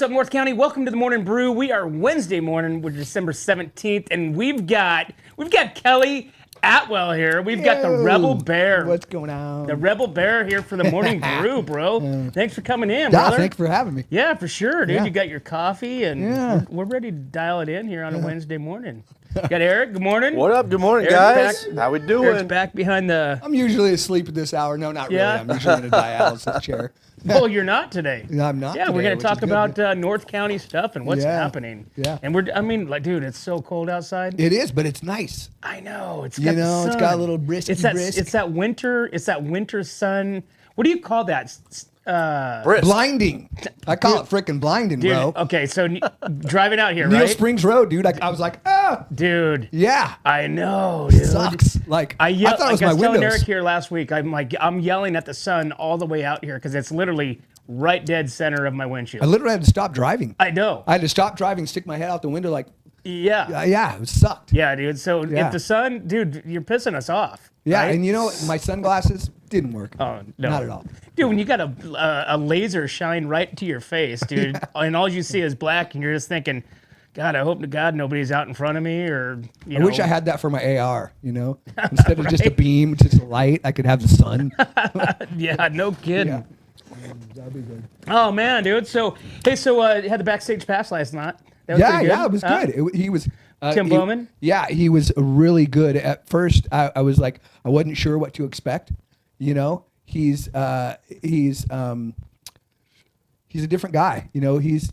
What's up, North County? Welcome to the Morning Brew. We are Wednesday morning, we're December 17th, and we've got Kelly Atwell here. We've got the Rebel Bear. What's going on? The Rebel Bear here for the Morning Brew, bro. Thanks for coming in, Yeah, brother. thanks for having me. Yeah, for sure, dude. Yeah. You got your coffee, and we're ready to dial it in here on a Wednesday morning. Got Eric. Good morning. What up? Good morning, Eric's guys. back. How we doing? Eric's back behind the... I'm usually asleep at this hour. No, not really. Yeah? I'm usually in a dialysis chair. Oh, you're not today. No, I'm not Yeah, today, we're going which to talk is good. about North County stuff and what's happening. Yeah. And dude, it's so cold outside. It is, but it's nice. I know. It's got You know, the it's got a sun. little brisk. It's that winter sun. What do you call that? Brisk. Blinding. I call it freaking blinding, Dude, bro. okay, so driving out here, Neil right? Springs Road, dude. I was like, Dude, yeah. I know, dude. Sucks. Like, I thought it was my telling windows. Eric here last week, I'm yelling at the sun all the way out here because it's literally right dead center of my windshield. I literally had to stop driving. I know. I had to stop driving, stick my head out the window like, Yeah. yeah, it sucked. Yeah, dude. So Yeah. if the sun, dude, you're pissing us off. Yeah, right? and you know what? My sunglasses didn't work. Oh, no. Not at all. Dude, when you got a laser shine right to your face, dude, and all you see is black, and you're just thinking, God, I hope to God nobody's out in front of me, or you know. I wish I had that for my AR, you know? Instead of just a beam, just a light, I could have the sun. Yeah, no kidding. Yeah. That'd be good. Oh man, dude. So hey, you had the backstage pass last night. That was pretty good. Yeah, it was good. He was Tim Bowman? Yeah, he was really good. At first, I was like, I wasn't sure what to expect. You know, he's a different guy. You know, he's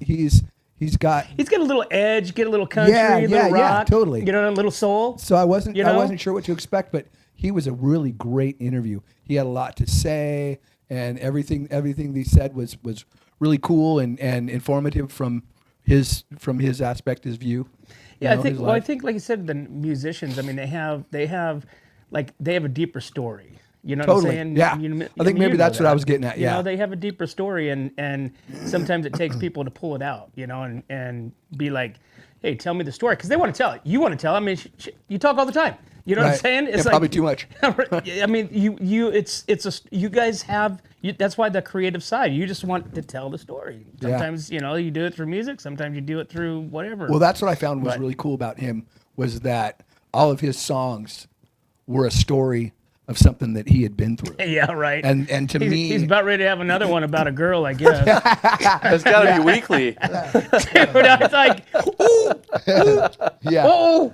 got. He's got a little edge, get a little country, a little rock, totally. You know, a little soul. So I wasn't You know? I wasn't sure what to expect, but he was a really great interview. He had a lot to say, and everything he said was really cool and informative from his aspect, his view. Yeah, you know, his I life. think, like you said, the musicians. I mean, they have a deeper story. You know Totally. what I'm saying? Yeah. I think maybe know that's what I that. was getting at, You yeah. know, they have a deeper story, and sometimes it takes people to pull it out. You know, and be like, hey, tell me the story, because they want to tell it. You want to tell it. I mean, you talk all the time. You know what I'm Right. saying? Yeah, probably too much. I mean, you guys have. That's why the creative side. You just want to tell the story. Yeah. Sometimes you do it through music. Sometimes you do it through whatever. Well, that's what I found was But- really cool about him was that all of his songs were a story of something that he had been through. Yeah, right. And to me, He's about ready to have another one about a girl, I guess. It's got to be weekly. Dude, I was like, yeah, oh.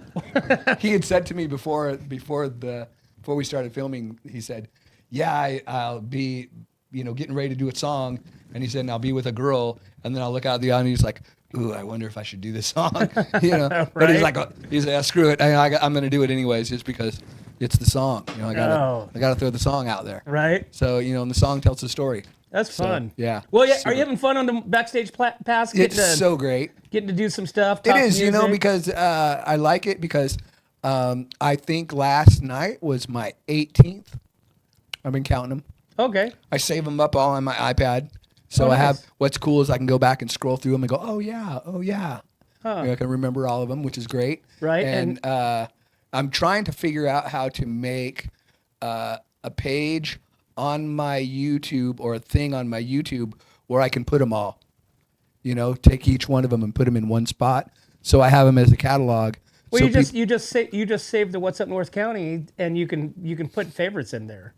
he had said to me before we started filming, he said, "Yeah, I'll be, getting ready to do a song," and he said, "And I'll be with a girl," and then I'll look out the audience like, "Ooh, I wonder if I should do this song," But he's Right. like, "Screw it, I'm going to do it anyways, just because it's the song. I gotta throw the song out there." Right. So and the song tells the story. That's fun. yeah. Well, yeah. Are Super. you having fun on the backstage pass? It's so great. Getting to do some stuff. It talk is, music? because I like it because I think last night was my 18th. I've been counting them. Okay. I save them up all on my iPad. So Oh, I have, nice. what's cool is I can go back and scroll through them and go, oh yeah. Huh. I can remember all of them, which is great. Right, And I'm trying to figure out how to make a page on my YouTube or a thing on my YouTube where I can put them all. Take each one of them and put them in one spot. So I have them as a catalog. Well, so you just save the What's Up North County, and you can put favorites in there.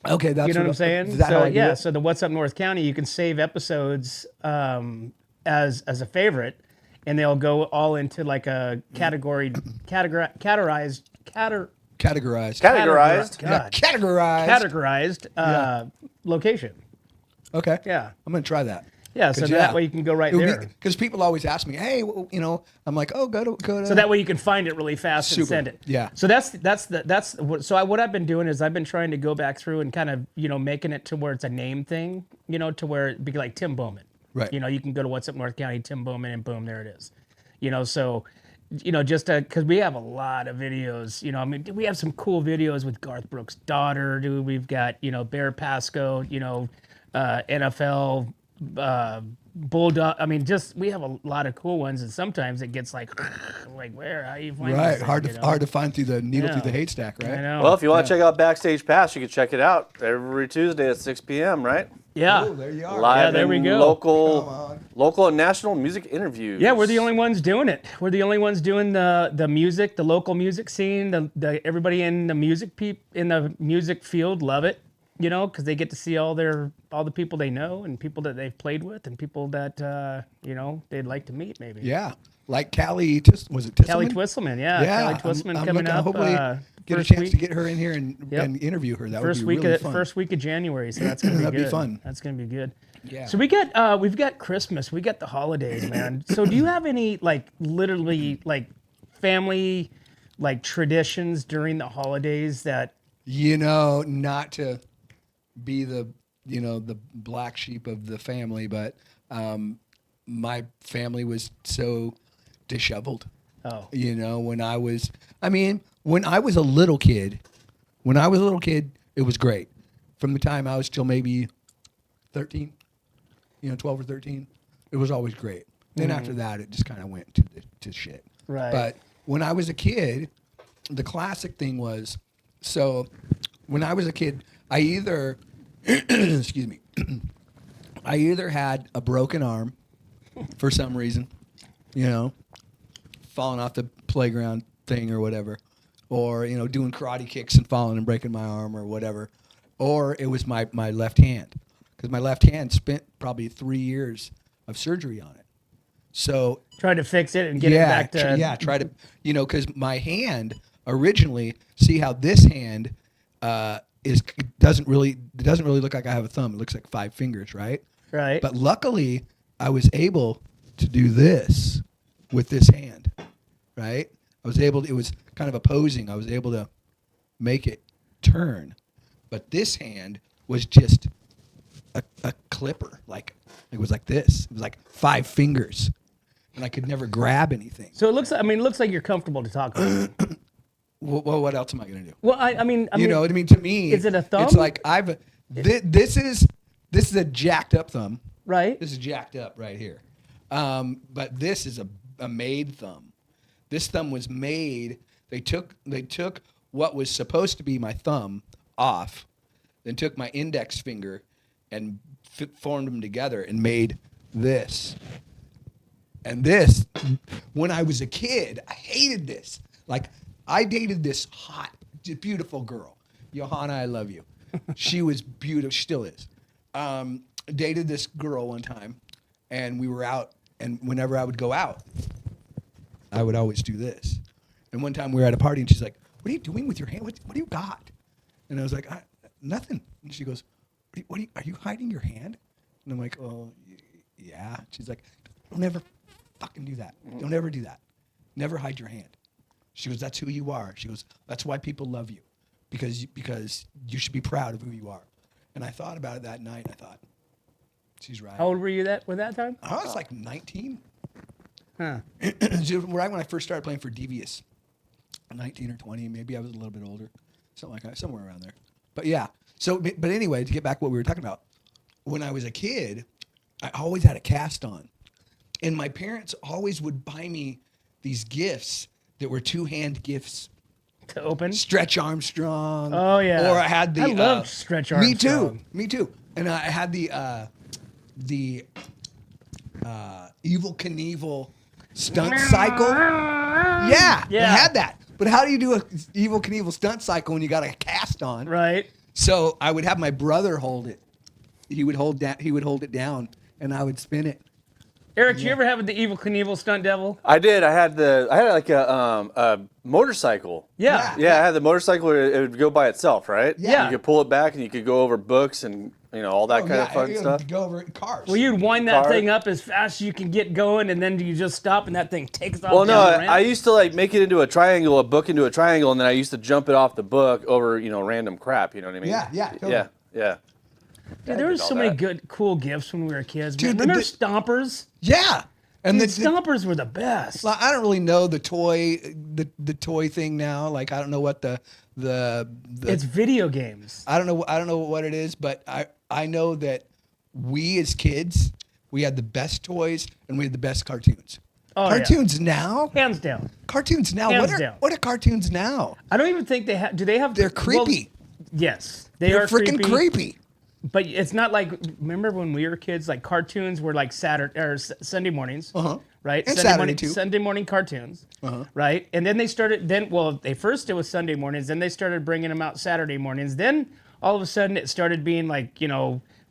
Okay, that's You know what I'm Is saying? that how I do yeah. it? So the What's Up North County, you can save episodes as a favorite, and they'll go all into like a categorized. Categorized. Categorized. God. Categorized. Categorized location. Okay. Yeah. I'm gonna try that. Yeah, so that way you can go right there. Because people always ask me, hey, I'm like, oh, go to. So that way you can find it really fast and Super. send it. Yeah. So what I've been doing is I've been trying to go back through and kind of making it to where it's a name thing, to where it'd be like Tim Bowman. Right. You can go to What's Up North County, Tim Bowman, and boom, there it is. So just because we have a lot of videos, I mean, we have some cool videos with Garth Brooks' daughter, dude. We've got, Bear Pasco, NFL, bulldog. I mean, just we have a lot of cool ones, and sometimes it gets like where? How you find Right, this hard thing, to you know? hard to find through the needle Yeah. through the haystack, right? I know. Well, if you want to check out Backstage Pass, you can check it out every Tuesday at 6 p.m., right? yeah. Oh, there you are. Live Yeah, there we and go. local and national music interviews. Yeah, we're the only ones doing it. We're the only ones doing the music, the local music scene. The everybody in the music field love it, you know, because they get to see all the people they know and people that they've played with and people that you know they'd like to meet maybe. Yeah, like Callie, was it Tisselman? Callie Twisselman, yeah. Callie Twisselman I'm coming looking, up. Hopefully, get a first chance week. to get her in here and Yep. interview her. That First would be week really of fun. first week of January, so that's gonna be That'd good. be fun. That's gonna be good. Yeah. So we've got Christmas, we got the holidays, man. So do you have any literally family traditions during the holidays that? You know, not to be the black sheep of the family, but my family was so disheveled. Oh, You know, when I was a little kid, it was great. From the time I was still maybe 13, 12 or 13, it was always great. Then after that, it just kind of went to shit. Right. But when I was a kid, the classic thing was, so when I was a kid, I either, excuse me, I either had a broken arm for some reason, falling off the playground thing or whatever, or doing karate kicks and falling and breaking my arm or whatever, or it was my left hand, because my left hand spent probably 3 years of surgery on it. So trying to fix it and get it back to try to because my hand originally, see how this hand doesn't really look like I have a thumb. It looks like 5 fingers, right? right. But luckily, I was able to do this with this hand, right? It was kind of opposing. I was able to make it turn. But this hand was just a clipper. Like, it was like this. It was like 5 fingers. And I could never grab anything. So it looks like you're comfortable to talk about. Well, what else am I going to do? Well, I mean, to me, is it a thumb? It's like this is a jacked up thumb. right? This is jacked up right here. But this is a made thumb. This thumb was made. They took what was supposed to be my thumb off, then took my index finger and formed them together and made this. And this, when I was a kid, I hated this. Like, I dated this hot, beautiful girl. Johanna, I love you. She was beautiful. She still is. Dated this girl one time, and we were out, and whenever I would go out, I would always do this. And one time we were at a party, and she's like, "What are you doing with your hand? What do you got?" And I was like, "Nothing." And she goes, are you hiding your hand?" And I'm like, "Oh, yeah." She's like, "Don't ever fucking do that. Don't ever do that. Never hide your hand." She goes, "That's who you are." She goes, "That's why people love you, because you should be proud of who you are." And I thought about it that night, and I thought, she's right. How old were you that time? I was like 19. Huh. Right when I first started playing for Devious. 19 or 20, maybe I was a little bit older. Something like that, somewhere around there. But yeah. So, but anyway, to get back to what we were talking about, when I was a kid, I always had a cast on. And my parents always would buy me these gifts that were 2-hand gifts. To open? Stretch Armstrong. Oh, yeah. Or I had the... I loved Stretch Armstrong. Me too. And I had the Evel Knievel stunt cycle. Yeah, I had that. But how do you do a Evel Knievel stunt cycle when you got a cast on? Right. So I would have my brother hold it. He would hold it down, and I would spin it. Eric, did you ever have the Evel Knievel stunt devil? I did. I had like a motorcycle. Yeah. Yeah, I had the motorcycle where it would go by itself, right? Yeah. You could pull it back and you could go over books and all that kind of fun stuff. Go over cars. Well, you'd wind that Car. thing up as fast as you can get going, and then you just stop, and that thing takes off. Well, no, down the ramp. I used to like make it into a triangle, a book into a triangle, and then I used to jump it off the book over random crap. You know what I mean? Yeah, totally. Yeah. Dude, there were did all so many that. good, cool gifts when we were kids. Dude, Remember the- Stompers? Yeah. And Dude, Stompers were the best. Well, I don't really know the toy thing now. Like, I don't know what the It's video games. I don't know what it is, but I know that we as kids we had the best toys, and we had the best cartoons. Oh, Cartoons now? Hands down. Cartoons now? Hands down. What are cartoons now? I don't even think they have. Do they have? They're creepy. Well, yes, they They're are freaking creepy. But it's not like, remember when we were kids, like cartoons were like Saturday or Sunday mornings, right? And Sunday Saturday morning, too. Sunday morning cartoons, right? And then they started. They first it was Sunday mornings. Then they started bringing them out Saturday mornings. Then all of a sudden it started being like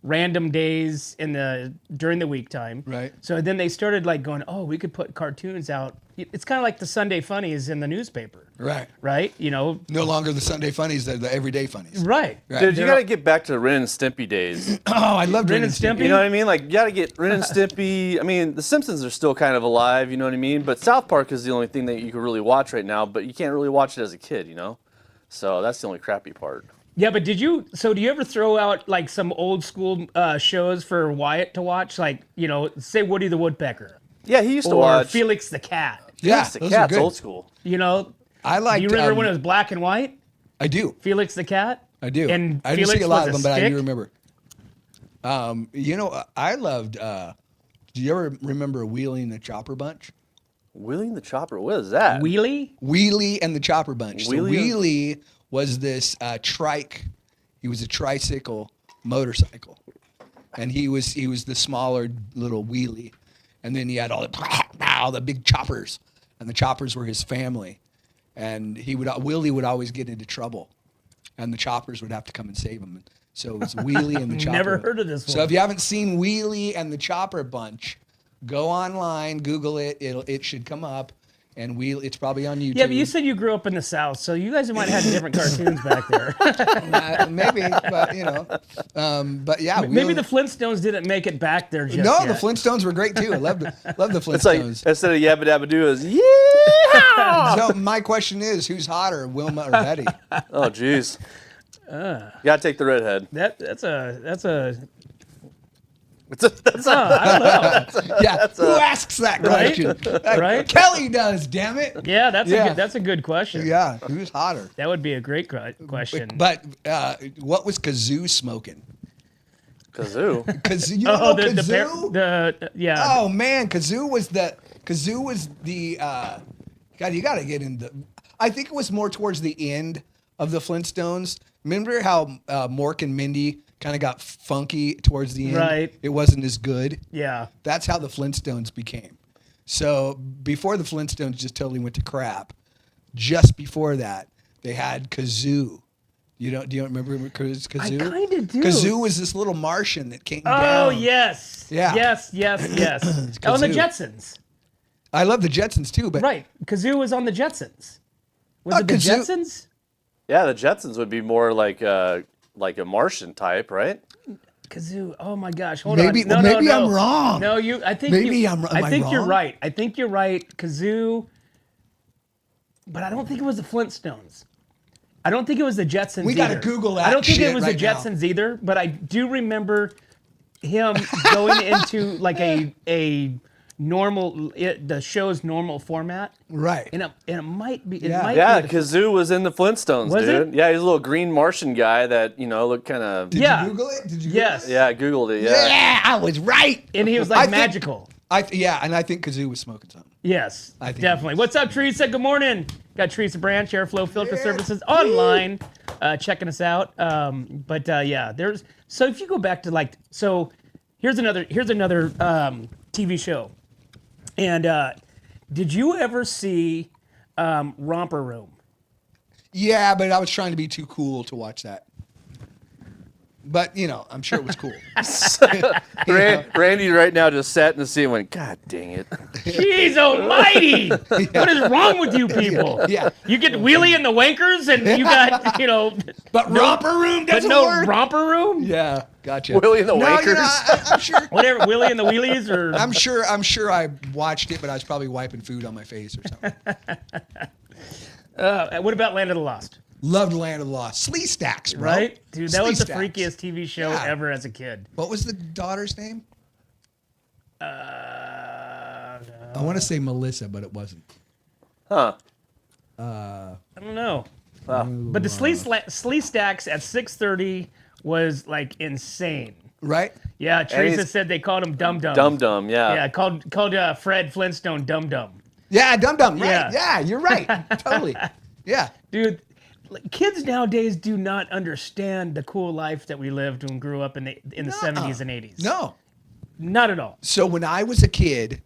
random days during the week time. Right. So then they started like going, oh, we could put cartoons out. It's kind of like the Sunday funnies in the newspaper. Right. Right. No longer the Sunday funnies, they're the everyday funnies. Right. Dude, you got to get back to Ren and Stimpy days. Oh, I loved Ren and Stimpy. You know what I mean? Like, you got to get Ren and Stimpy. I mean, The Simpsons are still kind of alive, you know what I mean? But South Park is the only thing that you can really watch right now, but you can't really watch it as a kid, So that's the only crappy part. Yeah, but do you ever throw out like some old school shows for Wyatt to watch? Like, say Woody the Woodpecker. Yeah, he used to or watch. Felix the Cat. Yeah, Felix the those are Cat's good. old school. I like. Do you remember when it was black and white? I do. Felix the Cat? I do. And I didn't Felix see a lot of was them, but I stick? do remember. I loved. Do you ever remember Wheeling the Chopper Bunch? Wheeling the Chopper, what is that? Wheelie? Wheelie and the Chopper Bunch. So Wheelie- Wheelie was this trike. He was a tricycle motorcycle, and he was the smaller little wheelie, and then he had all the big choppers, and the choppers were his family, and Wheelie would always get into trouble, and the choppers would have to come and save him. So it was Wheelie and the Chopper. Never heard of this one. So if you haven't seen Wheelie and the Chopper Bunch, go online, Google it. It should come up. And it's probably on YouTube. Yeah, but you said you grew up in the South, so you guys might have had different cartoons back there. Maybe, but but yeah. Maybe the Flintstones didn't make it back there just No, yet. the Flintstones were great too. I love the Flintstones. It's like, instead of Yabba Dabba Doo, is yeah! So my question is, who's hotter, Wilma or Betty? Oh, jeez. You gotta take the redhead. That's a I don't know. Yeah, who asks that Right? question? Right? Kelly does. Damn it. Yeah, Yeah. that's a good question. Yeah, who's hotter? That would be a great question. But what was Kazoo smoking? Kazoo. Kazoo, you don't know the Kazoo? yeah. Oh man, Kazoo was the God, you got to get into. I think it was more towards the end of the Flintstones. Remember how Mork and Mindy kind of got funky towards the end? Right. It wasn't as good. Yeah. That's how the Flintstones became. So before the Flintstones just totally went to crap, just before that, they had Kazoo. Do you remember Kazoo? I kind of do. Kazoo was this little Martian that came down. Oh, yes. Yeah. Yes. On the Kazoo. Jetsons. I love the Jetsons too, but Right. Kazoo was on the Jetsons. Was it the Kazoo- Jetsons? Yeah, the Jetsons would be more like a Martian type, right? Kazoo. Oh my gosh. Hold Maybe- on. No, maybe no, no. I'm wrong. No, I think Maybe you, am I I think you're wrong? right. I think you're right. Kazoo. But I don't think it was the Flintstones. I don't think it was the Jetsons We gotta either. Google that I don't think shit it was right the now. Jetsons either, but I do remember him going into like a normal the show's normal format. right. And it might be Yeah, be the- Kazoo was in the Flintstones, Was dude. it? Yeah, he's a little green Martian guy that, looked kind of... Did Yeah. you Google it? Did you? Yes. Google Yeah, I Googled it, it? Yeah, I was right. and he was I like think- magical. And I think Kazoo was smoking something. Yes, I think definitely. What's up, Teresa? Good morning. Got Teresa Branch, Airflow Filter Services online, checking us out. Yeah, there's. So if you go back to here's another TV show, and did you ever see Romper Room? Yeah, but I was trying to be too cool to watch that. But I'm sure it was cool. Randy right now just sat in the seat and went, God dang it. Jeez almighty! What is wrong with you people? Yeah. You get Wheelie and the Wankers, and you got But Romper Room but doesn't no work. Romper Room. Yeah, gotcha. Willie and the No, Wankers. I'm sure. Whatever, Willie and the Wheelies, or I'm sure I watched it, but I was probably wiping food on my face or something. what about Land of the Lost? Loved Land of the Lost. Slee Stacks, bro. Right? Dude, that Slee was the Stacks. freakiest TV show Yeah. ever as a kid. What was the daughter's name? I want to say Melissa, but it wasn't. Huh. I don't know. But the Slee Stacks at 6:30 was like insane. Right? Yeah, Teresa he's- said they called him Dum Dum. Dum Dum, yeah. Yeah, called Fred Flintstone Dum Dum. Yeah, Dum Dum. Right? Yeah. Yeah, you're right. Totally. Yeah. Dude, like, kids nowadays do not understand the cool life that we lived when we grew up in the 70s and 80s. No. Not at all. So when I was a kid,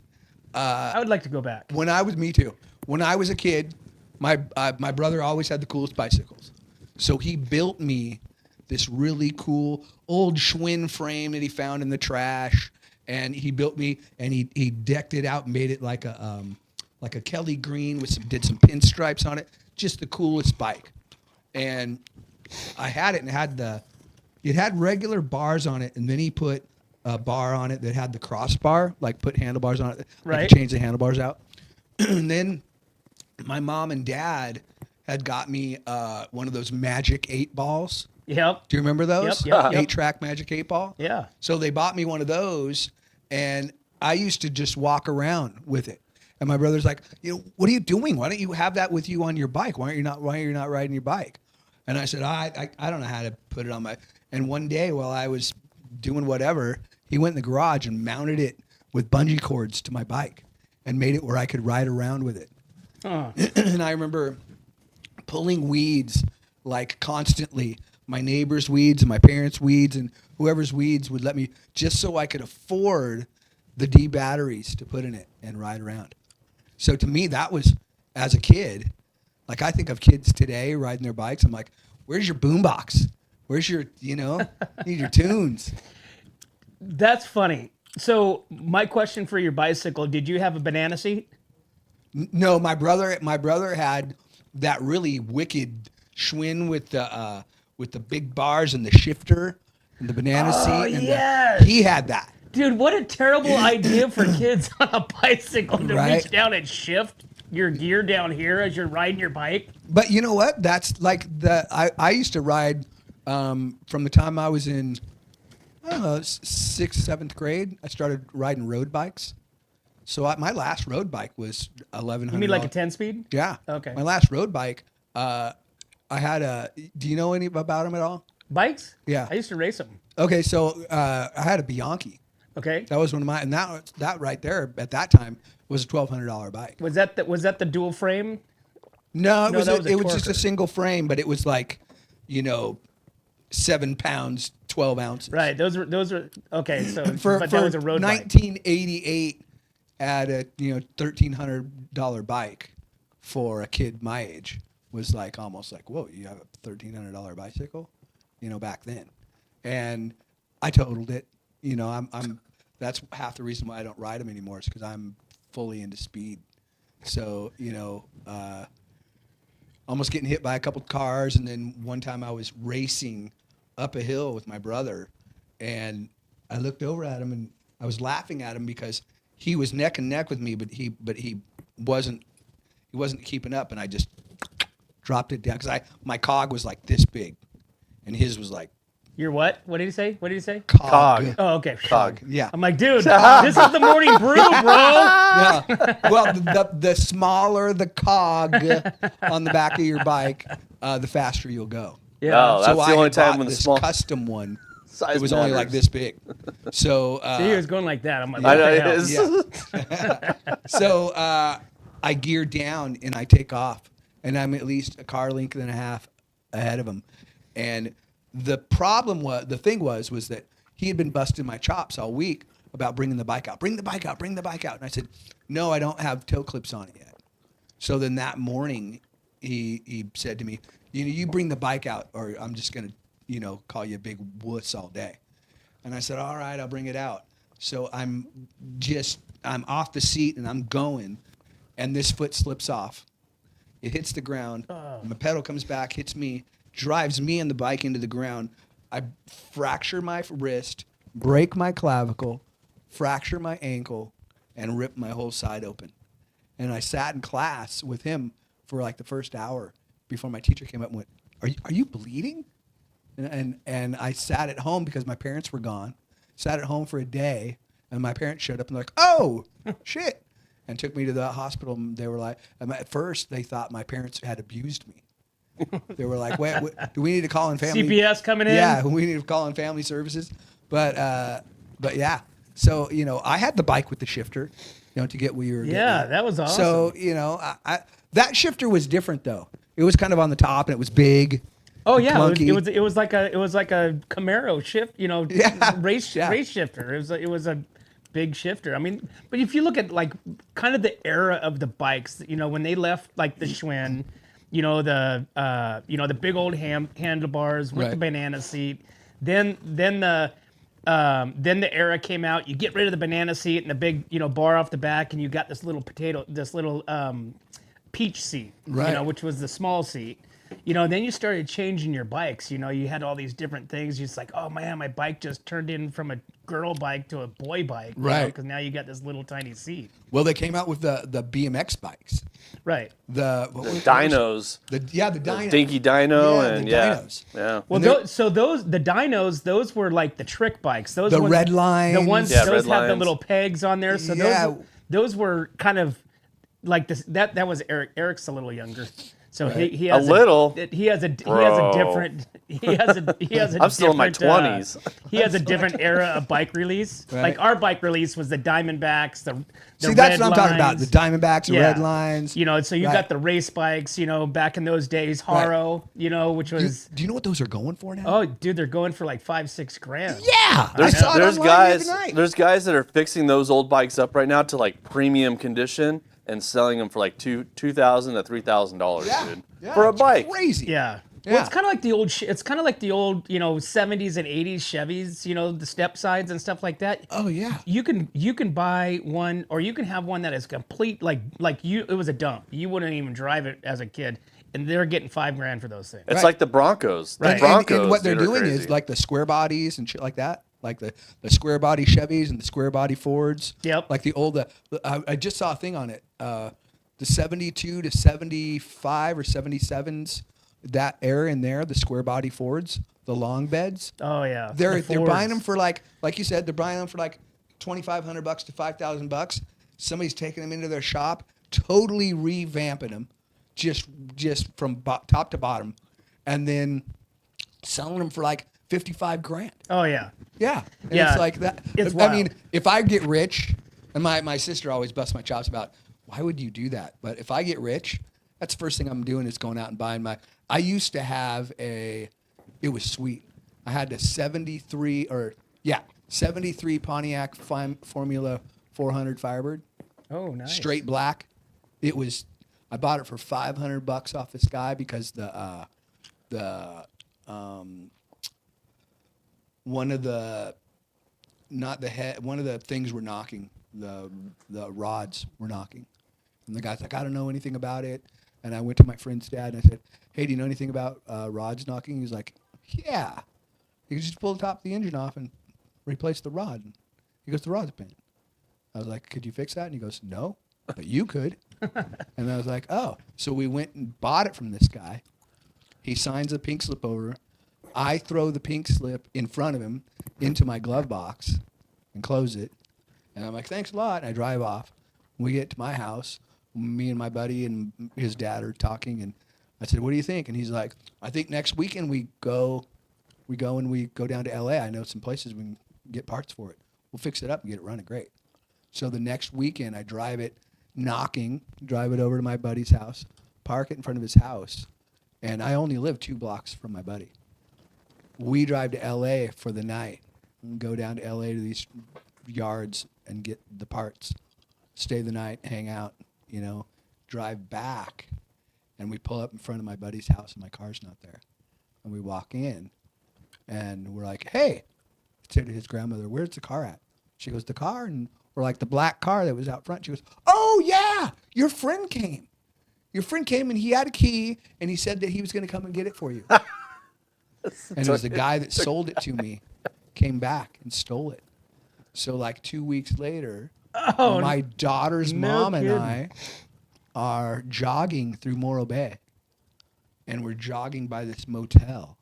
I would like to go back. me too. When I was a kid, my brother always had the coolest bicycles. So he built me this really cool old Schwinn frame that he found in the trash, and he built me, and he decked it out and made it like a Kelly green with did some pinstripes on it. Just the coolest bike. And I had it, and it had regular bars on it, and then he put a bar on it that had the crossbar, like put handlebars on it, Right. like change the handlebars out. And then my mom and dad had got me one of those Magic 8 balls. Yep. Do you remember those? Yep. 8-track Magic 8 ball? Yeah. So they bought me one of those, and I used to just walk around with it. And my brother's like, what are you doing? Why don't you have that with you on your bike? Why are you not riding your bike? And I said, I don't know how to put it on my. And one day while I was doing whatever, he went in the garage and mounted it with bungee cords to my bike and made it where I could ride around with it. And I remember pulling weeds like constantly. My neighbor's weeds and my parents' weeds and whoever's weeds would let me, just so I could afford the D batteries to put in it and ride around. So to me, that was, as a kid, like I think of kids today riding their bikes. I'm like, where's your boombox? Where's your, need your tunes. That's funny. So my question for your bicycle, did you have a banana seat? No, my brother had that really wicked Schwinn with the big bars and the shifter and the banana seat. And yes. he had that. Dude, what a terrible idea for kids on a bicycle to Right. reach down and shift your gear down here as you're riding your bike. But you know what? That's like I used to ride from the time I was in, I don't know, 6th, 7th grade. I started riding road bikes. So my last road bike was $1,100. You mean like a 10-speed? Yeah. Okay. My last road bike, I had do you know any about them at all? Bikes? Yeah. I used to race them. Okay, so I had a Bianchi. Okay. That was one of mine, and that right there at that time was a $1,200 bike. Was that the dual frame? No, that was a it was just a Torker. single frame, but it was like, 7 pounds, 12 ounces. Right. Those were okay. So For but that was a road bike. 1988, at a $1,300 bike for a kid my age was like almost like, whoa, you have a $1,300 bicycle, back then, and I totaled it. I'm that's half the reason why I don't ride them anymore is because I'm fully into speed. So almost getting hit by a couple cars, and then one time I was racing up a hill with my brother, and I looked over at him and I was laughing at him because he was neck and neck with me, but he wasn't keeping up, and I just dropped it down because my cog was like this big, and his was like Your what? What did he say? What did he say? Cog. Oh, okay. Cog. Yeah. I'm like, dude, this is the morning brew, bro. Yeah. Well, the smaller the cog on the back of your bike, the faster you'll go. Yeah. Oh, that's So the I only had time bought when the this small custom one. size It was only like matters. this big. So See, he was going like that. I'm like, I what know the it hell? is. Yeah. So I gear down and I take off, and I'm at least a car length and a half ahead of him. And the thing was that he had been busting my chops all week about bringing the bike out. Bring the bike out. Bring the bike out. And I said, no, I don't have toe clips on it yet. So then that morning, he said to me, you bring the bike out, or I'm just gonna, call you a big wuss all day. And I said, all right, I'll bring it out. So I'm off the seat and I'm going, and this foot slips off. It hits the ground. My pedal comes back, hits me, drives me and the bike into the ground. I fracture my wrist, break my clavicle, fracture my ankle, and rip my whole side open. And I sat in class with him for like the first hour before my teacher came up and went, are you bleeding? And I sat at home because my parents were gone. Sat at home for a day, and my parents showed up and they're like, oh, shit. And took me to the hospital. And they were like, at first they thought my parents had abused me. They were like, wait, do we need to call in family? CPS coming in? Yeah, we need to call in family services. But yeah. So I had the bike with the shifter, to get where you were. Yeah, getting. that was awesome. So I that shifter was different though. It was kind of on the top and it was big. Oh and yeah, clunky. it was like a Camaro shift, Yeah, race yeah. race shifter. It was a big shifter. I mean, but if you look at like kind of the era of the bikes, when they left like the Schwinn, the big old handlebars with the Right. banana seat, then the era came out. You get rid of the banana seat and the big bar off the back, and you got this little peach seat, Right. which was the small seat. Then you started changing your bikes. You had all these different things. You're just like, oh man, my bike just turned in from a girl bike to a boy bike. Right. Because now you got this little tiny seat. Well, they came out with the BMX bikes. Right. The Dinos. The Dino. Dinky Dino Yeah, and the yeah. Dinos. Yeah. Well, the Dinos, those were like the trick bikes. Those The ones, red lines. The ones, Yeah, those red had the lines. little pegs on there. So Yeah. those were kind of like this. That was Eric. Eric's a little younger. So Right. he has little? he has a Bro. different he has a I'm still in my different, 20s. He has a different era of bike release. Right. Like our bike release was the Diamondbacks, the See, that's red what I'm talking about. lines. The Diamondbacks, the Yeah. red lines. So you Right. got the race bikes, back in those days, Haro, which Do, was do you know what those are going for now? oh dude, they're going for like $5-6 grand. yeah. I There's, saw it there's online guys the other night. there's guys that are fixing those old bikes up right now to like premium condition and selling them for like $2,000 to $3,000, Yeah. dude, Yeah, for a it's bike. Crazy. Yeah. Yeah. Well, it's kind of like the old. It's kind of like the old, 70s and 80s Chevys. The step sides and stuff like that. Oh yeah. You can buy one, or you can have one that is complete like you. It was a dump. You wouldn't even drive it as a kid, and they're getting $5 grand for those things. It's Right. like the Broncos. The Right. And Broncos. what they're dude, are doing crazy. is like the square bodies and shit like that, like the square body Chevys and the square body Fords. Yep. Like the old. I just saw a thing on it. The 72 to 75 or 77s, that era in there, the square body Fords, the long beds. Oh yeah. They're The buying Fords. them for like you said, they're buying them for like $2,500 to $5,000. Somebody's taking them into their shop, totally revamping them, just from top to bottom, and then selling them for like 55 grand. Oh yeah. Yeah, and Yeah, it's like that. it's I mean, wild. if I get rich, and my sister always busts my chops about why would you do that? But if I get rich, that's the first thing I'm doing is going out and buying my. I used to have it was sweet. I had a 73 Pontiac Formula 400 Firebird, Oh nice. straight black. It was. I bought it for $500 off this guy because one of the things were knocking, the rods were knocking, and the guy's like, I don't know anything about it. And I went to my friend's dad and I said, hey, do you know anything about rods knocking? He's like, yeah, you can just pull the top of the engine off and replace the rod. He goes, the rod's bent. I was like, could you fix that? And he goes, no, but you could. And I was like, oh. So we went and bought it from this guy. He signs a pink slip over. I throw the pink slip in front of him into my glove box and close it. And I'm like, thanks a lot. And I drive off. We get to my house. Me and my buddy and his dad are talking. And I said, what do you think? And he's like, I think next weekend we go down to LA. I know some places we can get parts for it. We'll fix it up and get it running great. So the next weekend I drive it over to my buddy's house, park it in front of his house. And I only live 2 blocks from my buddy. We drive to LA for the night and go down to LA to these yards and get the parts, stay the night, hang out, drive back. And we pull up in front of my buddy's house and my car's not there. And we walk in and we're like, hey, I said to his grandmother, where's the car at? She goes, the car? And we're like, the black car that was out front. She goes, oh yeah, your friend came. Your friend came and he had a key and he said that he was going to come and get it for you. And it was the guy that sold it to me came back and stole it. So like 2 weeks later, my daughter's no mom and kidding. I are jogging through Morro Bay. And we're jogging by this motel.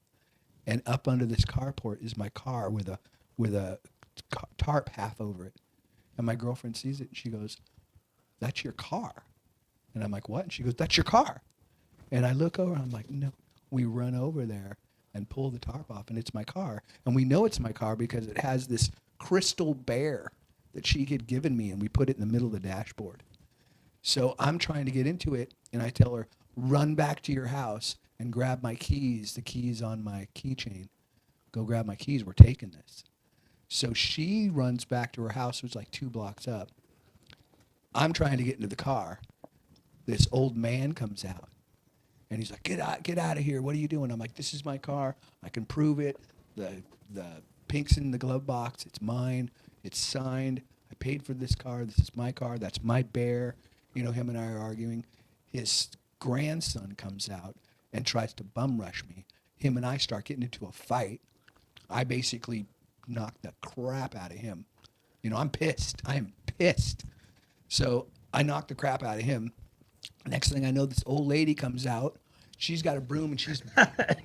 And up under this carport is my car with a tarp half over it. And my girlfriend sees it and she goes, that's your car. And I'm like, what? And she goes, that's your car. And I look over and I'm like, no. We run over there. and pull the tarp off, and it's my car. And we know it's my car because it has this crystal bear that she had given me, and we put it in the middle of the dashboard. So I'm trying to get into it, and I tell her, run back to your house and grab my keys, the keys on my keychain. Go grab my keys. We're taking this. So she runs back to her house, which was like 2 blocks up. I'm trying to get into the car. This old man comes out, and he's like, get out of here. What are you doing? I'm like, this is my car. I can prove it. The pink's in the glove box. It's mine. It's signed. I paid for this car. This is my car. That's my bear. You know, him and I are arguing. His grandson comes out and tries to bum rush me. Him and I start getting into a fight. I basically knock the crap out of him. You know, I'm pissed. I am pissed. So I knock the crap out of him. Next thing I know, this old lady comes out. She's got a broom and she's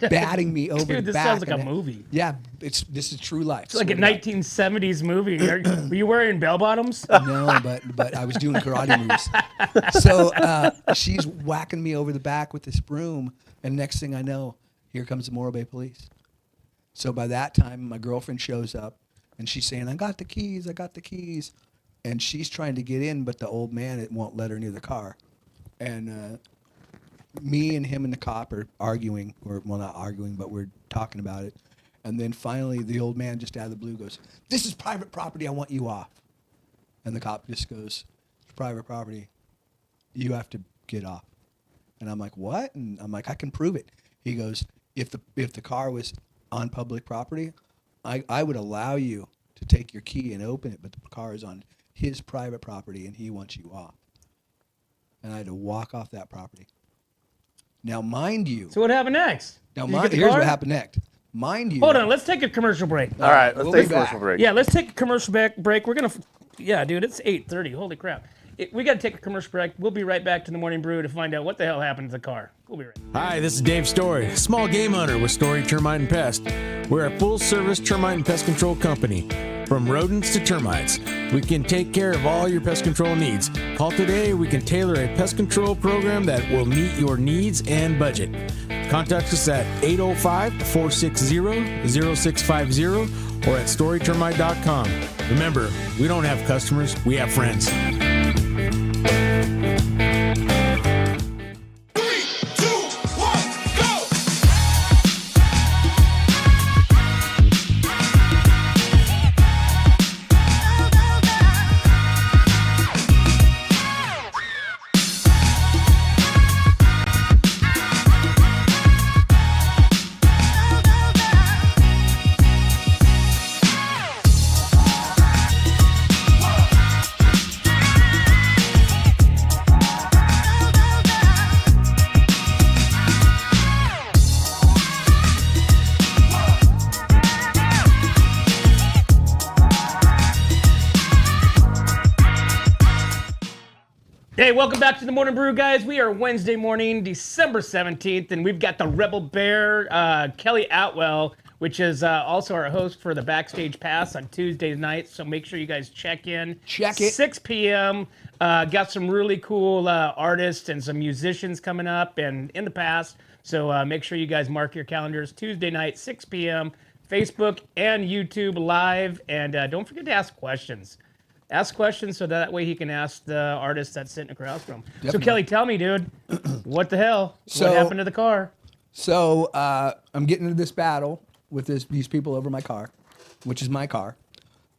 batting me over Dude, the this back. sounds like a movie. Yeah, this is true life. It's like a 1970s movie. Were you wearing bell bottoms? No, but I was doing karate moves. So she's whacking me over the back with this broom, and next thing I know, here comes the Morro Bay police. So by that time, my girlfriend shows up, and she's saying, I got the keys. And she's trying to get in, but the old man, it won't let her near the car. And me and him and the cop are arguing, or well, not arguing, but we're talking about it. And then finally, the old man just out of the blue goes, this is private property. I want you off. And the cop just goes, it's private property. You have to get off. And I'm like, what? And I'm like, I can prove it. He goes, if the car was on public property, I would allow you to take your key and open it, but the car is on his private property and he wants you off. And I had to walk off that property. Now, mind you. So what happened next? Now, Did you get the here's car? what happened next. Mind you. Hold on, let's take a commercial break. All right, let's We'll take a be commercial back. break. Yeah, let's take a commercial break. We're gonna, yeah, dude, it's 8:30. Holy crap! We got to take a commercial break. We'll be right back to the Morning Brew to find out what the hell happened to the car. We'll be right back. Hi, this is Dave Story, small game hunter with Story Termite and Pest. We're a full-service termite and pest control company. From rodents to termites, we can take care of all your pest control needs. Call today. We can tailor a pest control program that will meet your needs and budget. Contact us at 805-460-0650 or at storytermite.com. Remember, we don't have customers, we have friends. Hey, welcome back to the Morning Brew, guys. We are Wednesday morning, December 17th, and we've got the Rebel Bear, Kelly Atwell, which is also our host for the Backstage Pass on Tuesday nights. So make sure you guys check in. Check it. 6 p.m. Got some really cool artists and some musicians coming up and in the past. So make sure you guys mark your calendars. Tuesday night, 6 p.m. Facebook and YouTube live. And don't forget to ask questions. Ask questions so that way he can ask the artist that's sitting across from him. Definitely. So Kelly, tell me, dude, what the hell? So- what happened to the car? So I'm getting into this battle with these people over my car, which is my car.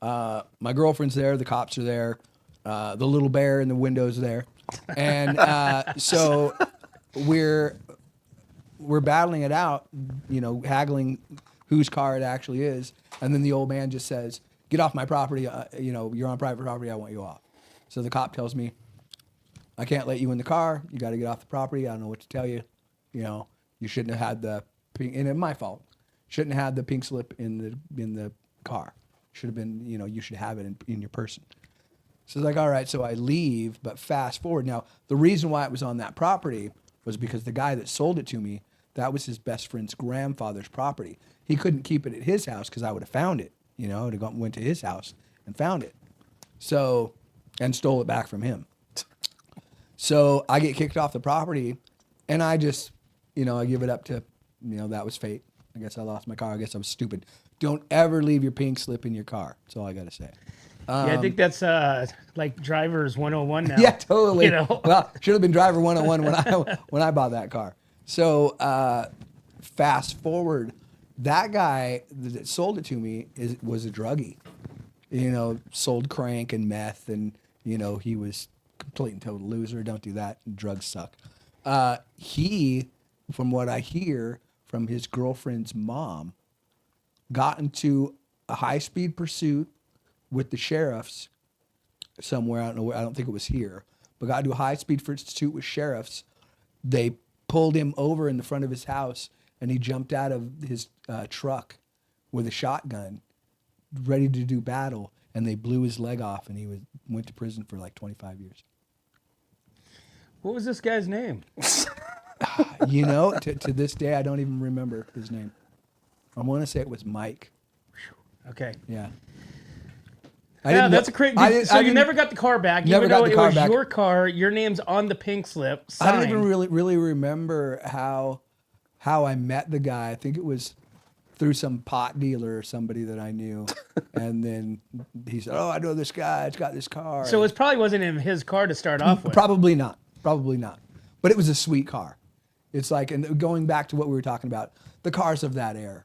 My girlfriend's there. The cops are there. The little bear in the window's there. And so we're battling it out, you know, haggling whose car it actually is. And then the old man just says, get off my property. You know, you're on private property. I want you off. So the cop tells me, I can't let you in the car. You got to get off the property. I don't know what to tell you. You know, you shouldn't have had the pink, and it's my fault. Shouldn't have had the pink slip in the car. Should have been, you know, you should have it in your person. So it's like, all right. So I leave, but fast forward. Now, the reason why it was on that property was because the guy that sold it to me, that was his best friend's grandfather's property. He couldn't keep it at his house because I would have found it. You know, went to his house and found it. So, and stole it back from him. So I get kicked off the property, and I just, you know, I give it up to, you know, that was fate. I guess I lost my car. I guess I was stupid. Don't ever leave your pink slip in your car. That's all I got to say. Yeah, I think that's like driver's 101 now. Yeah, totally. You know? Well, should have been driver 101 when I bought that car. So fast forward, that guy that sold it to me was a druggie. You know, sold crank and meth, and you know he was complete and total loser. Don't do that. Drugs suck. He, from what I hear from his girlfriend's mom, got into a high-speed pursuit with the sheriffs somewhere. I don't know where. I don't think it was here, but got into a high-speed pursuit with sheriffs. They pulled him over in the front of his house, and he jumped out of his truck with a shotgun, ready to do battle, and they blew his leg off, and he went to prison for like 25 years. What was this guy's name? You know, to this day, I don't even remember his name. I want to say it was Mike. Okay. Yeah. Yeah, that's a crazy. So you never got the car back, Never even got though the it car was back. your car. Your name's on the pink slip. I don't signed. even really remember how I met the guy. I think it was through some pot dealer or somebody that I knew, and then he said, "Oh, I know this guy. It's got this car." So it probably wasn't in his car to start off with. Probably not. But it was a sweet car. It's like, and going back to what we were talking about, the cars of that era.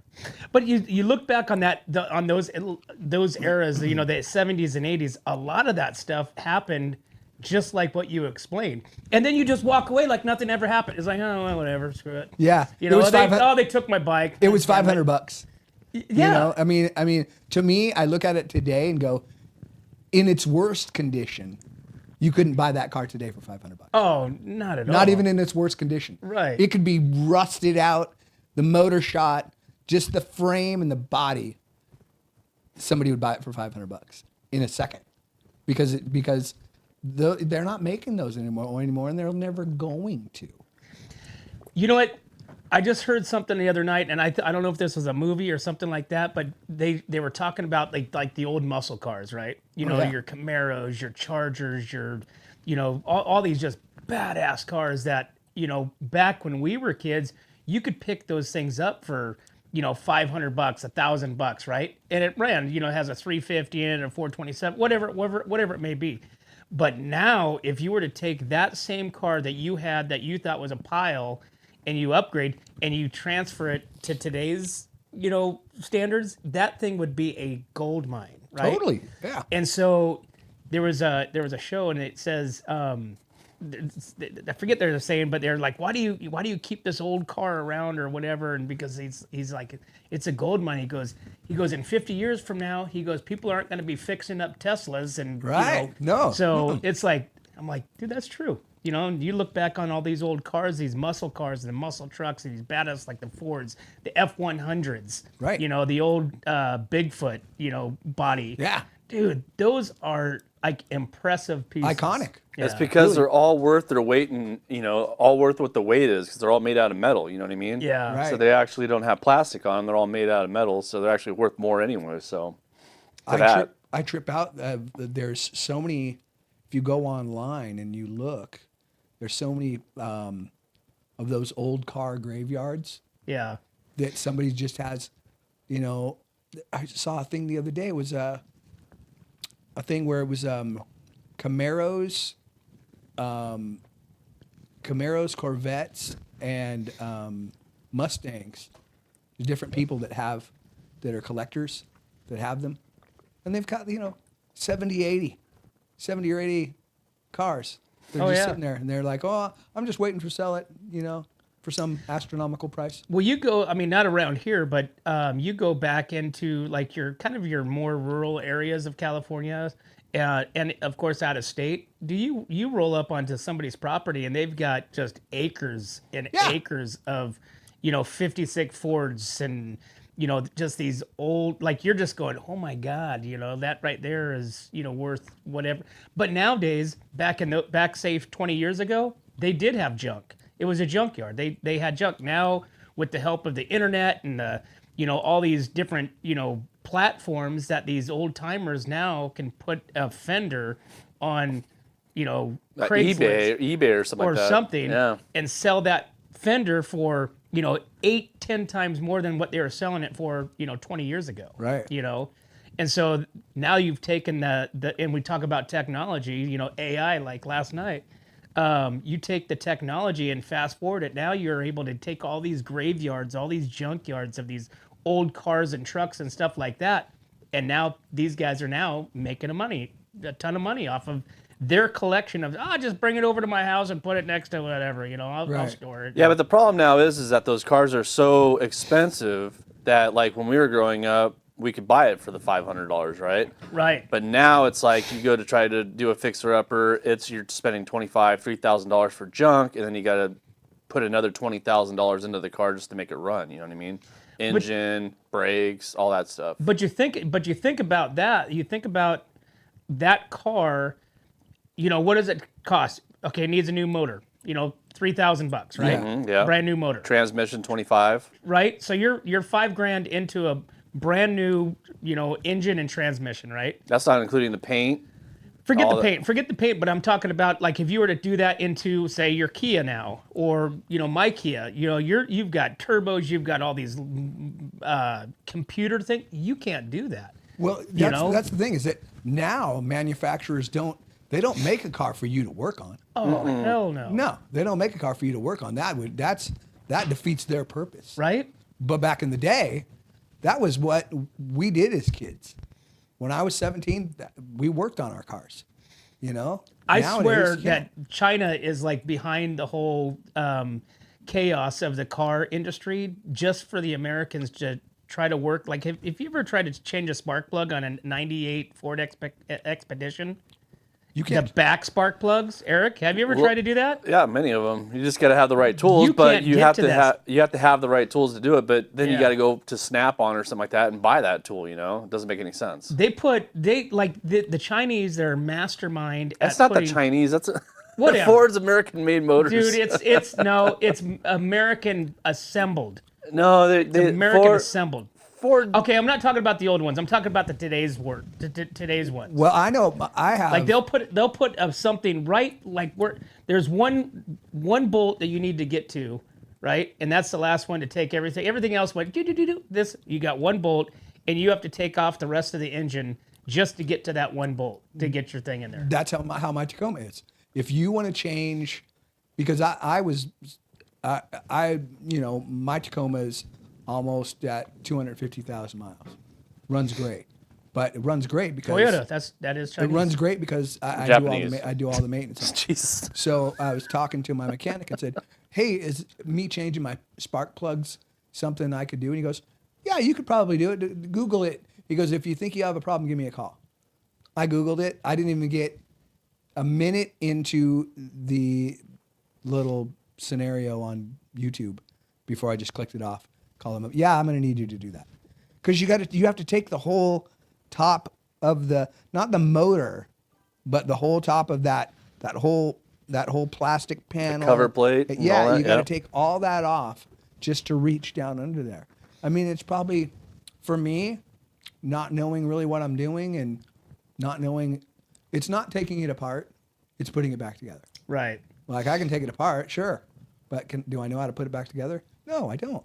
But you look back on on those eras, you know, the 70s and 80s. A lot of that stuff happened just like what you explained, and then you just walk away like nothing ever happened. It's like, oh, well, whatever, screw it. Yeah. You know, they took my bike. It was $500. Yeah. You know, I mean, to me, I look at it today and go, in its worst condition, you couldn't buy that car today for $500. Oh, not at all. Not even in its worst condition. Right. It could be rusted out, the motor shot, just the frame and the body. Somebody would buy it for $500 in a second, because they're not making those anymore, and they're never going to. You know what? I just heard something the other night, and I don't know if this was a movie or something like that, but they were talking about like the old muscle cars, right? You know, your Camaros, your Chargers, your, you know, all these just badass cars that, you know, back when we were kids, you could pick those things up for, you know, $500, $1,000, right? And it ran, you know, it has a 350 in it, a 427, whatever it may be. But now, if you were to take that same car that you had that you thought was a pile, and you upgrade and you transfer it to today's, you know, standards, that thing would be a gold mine, right? Totally, yeah. And so there was a show, and it says, I forget they're saying, but they're like, why do you keep this old car around or whatever? And because he's like, it's a gold mine. He goes in 50 years from now, he goes, people aren't going to be fixing up Teslas and Right. You know, No. So it's like, I'm like, dude, that's true. You know, and you look back on all these old cars, these muscle cars and the muscle trucks and these badass like the Fords, the F-100s, Right. You know, the old Bigfoot, you know, body. Yeah. Dude, those are like impressive pieces. Iconic. It's Yeah. because they're all worth their weight, and you know, all worth what the weight is, because they're all made out of metal. You know what I mean? Yeah. Right. So they actually don't have plastic on them. They're all made out of metal, so they're actually worth more anyway. So I trip out. There's so many. If you go online and you look, there's so many of those old car graveyards Yeah. that somebody just has. You know, I saw a thing the other day. It was a thing where it was Camaros, Corvettes, and Mustangs. There's different people that are collectors that have them, and they've got 70 or 80 cars. They're just sitting there, and they're like, "Oh, I'm just waiting to sell it," for some astronomical price. Well, you go, I mean, not around here, but you go back into like your more rural areas of California, and of course out of state. Do you roll up onto somebody's property and they've got just acres and acres of, 56 Fords and, just these old, like you're just going, oh my God, that right there is, worth whatever. But nowadays, back say 20 years ago, they did have junk. It was a junkyard. They had junk. Now, with the help of the internet and all these different platforms, that these old timers now can put a fender on Craigslist eBay or something like that. and sell that fender for 8-10 times more than what they were selling it for 20 years ago. Right. And so now you've taken the and we talk about technology, AI like last night. You take the technology and fast forward it. Now you're able to take all these graveyards, all these junkyards of these old cars and trucks and stuff like that. And now these guys are now making a ton of money off of their collection of, just bring it over to my house and put it next to whatever, I'll store it. Yeah, but the problem now is that those cars are so expensive that, like, when we were growing up, we could buy it for the $500, right? Right. But now it's like you go to try to do a fixer-upper, you're spending $3,000 for junk, and then you got to put another $20,000 into the car just to make it run. You know what I mean? Engine, brakes, all that stuff. But you think about that. You think about that car. What does it cost? Okay, it needs a new motor. $3,000, right? Mm-hmm, yeah. Brand new motor. Transmission, 25. Right. So you're $5,000 into a brand new, engine and transmission, right? That's not including the paint. Forget the paint, but I'm talking about, like, if you were to do that into, say, your Kia now, or my Kia, you've got turbos, you've got all these computer things. You can't do that. Well, that's the thing, is that now manufacturers don't make a car for you to work on. Oh, hell no. No, they don't make a car for you to work on. That defeats their purpose. Right? But back in the day, that was what we did as kids. When I was 17, we worked on our cars. I Nowadays, swear that China is like behind the whole chaos of the car industry, just for the Americans to try to work. Like, if you ever tried to change a spark plug on a 98 Ford Expedition, you can't. the back spark plugs, Eric, have you ever tried to do that? Yeah, many of them. You just got to have the right tools, but you have to have the right tools to do it. But then you got to go to Snap-on or something like that and buy that tool. It doesn't make any sense. The Chinese, they're mastermind. That's not the Chinese. That's whatever. Ford's American-made motors. Dude, it's American assembled. No, It's American assembled. Ford. Okay, I'm not talking about the old ones. I'm talking about today's ones. Well, I know I have. Like they'll put something right, like there's one bolt that you need to get to, right, and that's the last one to take everything. Everything else went do. This, you got one bolt, and you have to take off the rest of the engine just to get to that one bolt to get your thing in there. That's how my Tacoma is. If you want to change, because my Tacoma is almost at 250,000 miles. Runs great, but it runs great because Toyota. That is Chinese. It runs great because I do all the maintenance on it. Jesus. So I was talking to my mechanic and said, "Hey, is me changing my spark plugs something I could do?" And he goes, "Yeah, you could probably do it. Google it." He goes, "If you think you have a problem, give me a call." I Googled it. I didn't even get a minute into the little scenario on YouTube before I just clicked it off. Call them up. Yeah, I'm going to need you to do that, because you have to take the whole top of not the motor, but the whole top of that whole plastic panel, the cover plate. Yeah, you got to take all that off just to reach down under there. I mean, it's probably, for me, not knowing really what I'm doing and not knowing, it's not taking it apart, it's putting it back together. Right. Like, I can take it apart, sure, but do I know how to put it back together? No, I don't.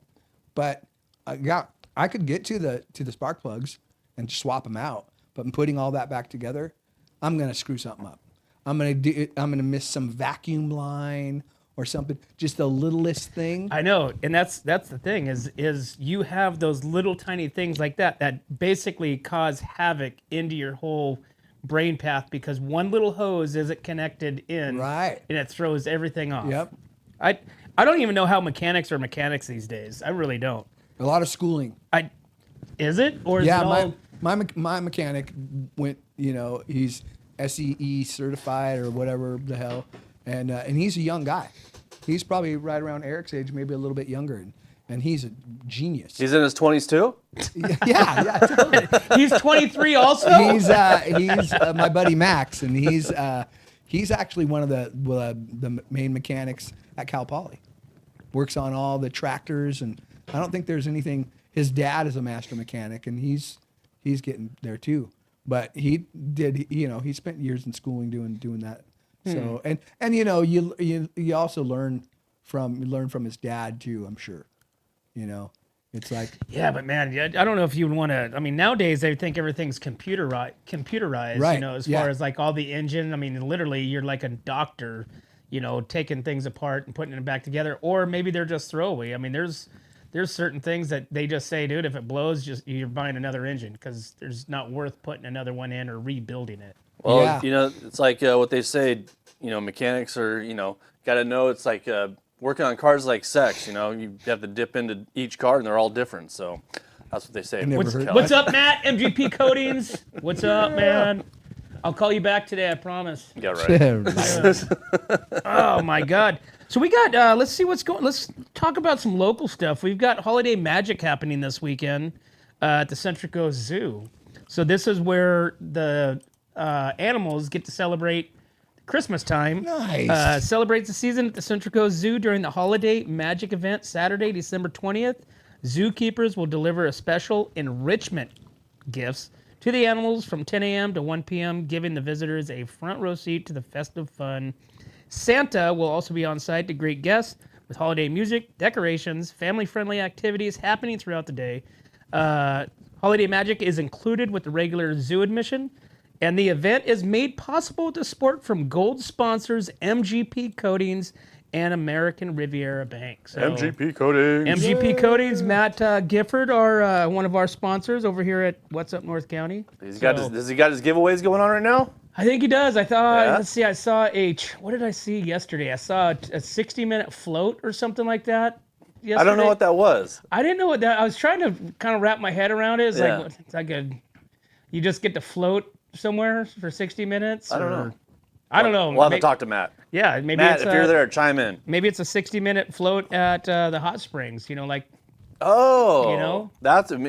But I could get to the spark plugs and swap them out. But in putting all that back together, I'm gonna screw something up. I'm gonna miss some vacuum line or something. Just the littlest thing. I know, and that's the thing is you have those little tiny things like that basically cause havoc into your whole brain path, because one little hose isn't connected in, right, and it throws everything off. Yep. I don't even know how mechanics are mechanics these days. I really don't. A lot of schooling. Is it, or is it all? My mechanic went. He's SEE certified or whatever the hell, and he's a young guy. He's probably right around Eric's age, maybe a little bit younger, and he's a genius. He's in his 20s too? Yeah, totally. He's 23 also? He's my buddy Max, and he's actually one of the main mechanics at Cal Poly. Works on all the tractors, and I don't think there's anything. His dad is a master mechanic, and he's getting there too. But he spent years in schooling doing that. So and you also learn from his dad too, I'm sure. You know, it's like Yeah, but man, I don't know if you would want to. I mean, nowadays they think everything's computerized. Right, You know, as yeah. far as like all the engine. I mean, literally, you're like a doctor. You know, taking things apart and putting them back together, or maybe they're just throwaway. I mean, there's certain things that they just say, dude, if it blows, just you're buying another engine because there's not worth putting another one in or rebuilding it. Well, Yeah. you know, it's like what they say, you know, mechanics are, you know, got to know it's like working on cars like sex, you know, you have to dip into each car and they're all different. So that's what they say. never heard What's up, Matt? MGP Coatings. What's up, man? I'll call you back today, I promise. Yeah, right. Oh my God. So we got, let's see what's going, let's talk about some local stuff. We've got Holiday Magic happening this weekend at the Centrico Zoo. So this is where the animals get to celebrate Christmas time. Nice. Celebrates the season at the Centrico Zoo during the Holiday Magic event, Saturday, December 20th. Zookeepers will deliver a special enrichment gifts to the animals from 10 a.m. to 1 p.m., giving the visitors a front row seat to the festive fun. Santa will also be on site to greet guests with holiday music, decorations, family-friendly activities happening throughout the day. Holiday Magic is included with the regular zoo admission, and the event is made possible with the support from gold sponsors MGP Coatings and American Riviera Bank. So, MGP Coatings. MGP Coatings, Matt Gifford are one of our sponsors over here at What's Up North County. Has he got his giveaways going on right now? I think he does. I thought, Yeah. let's see, I saw what did I see yesterday? I saw a 60-minute float or something like that yesterday. I don't know what that was. I didn't know what that, I was trying to kind of wrap my head around it. It's Yeah. like, it's like you just get to float somewhere for 60 minutes? I don't know. I don't know. We'll have to talk to Matt. Yeah, maybe Matt, it's if you're there, chime in. maybe it's a 60-minute float at the hot springs, you know, like Oh, You know?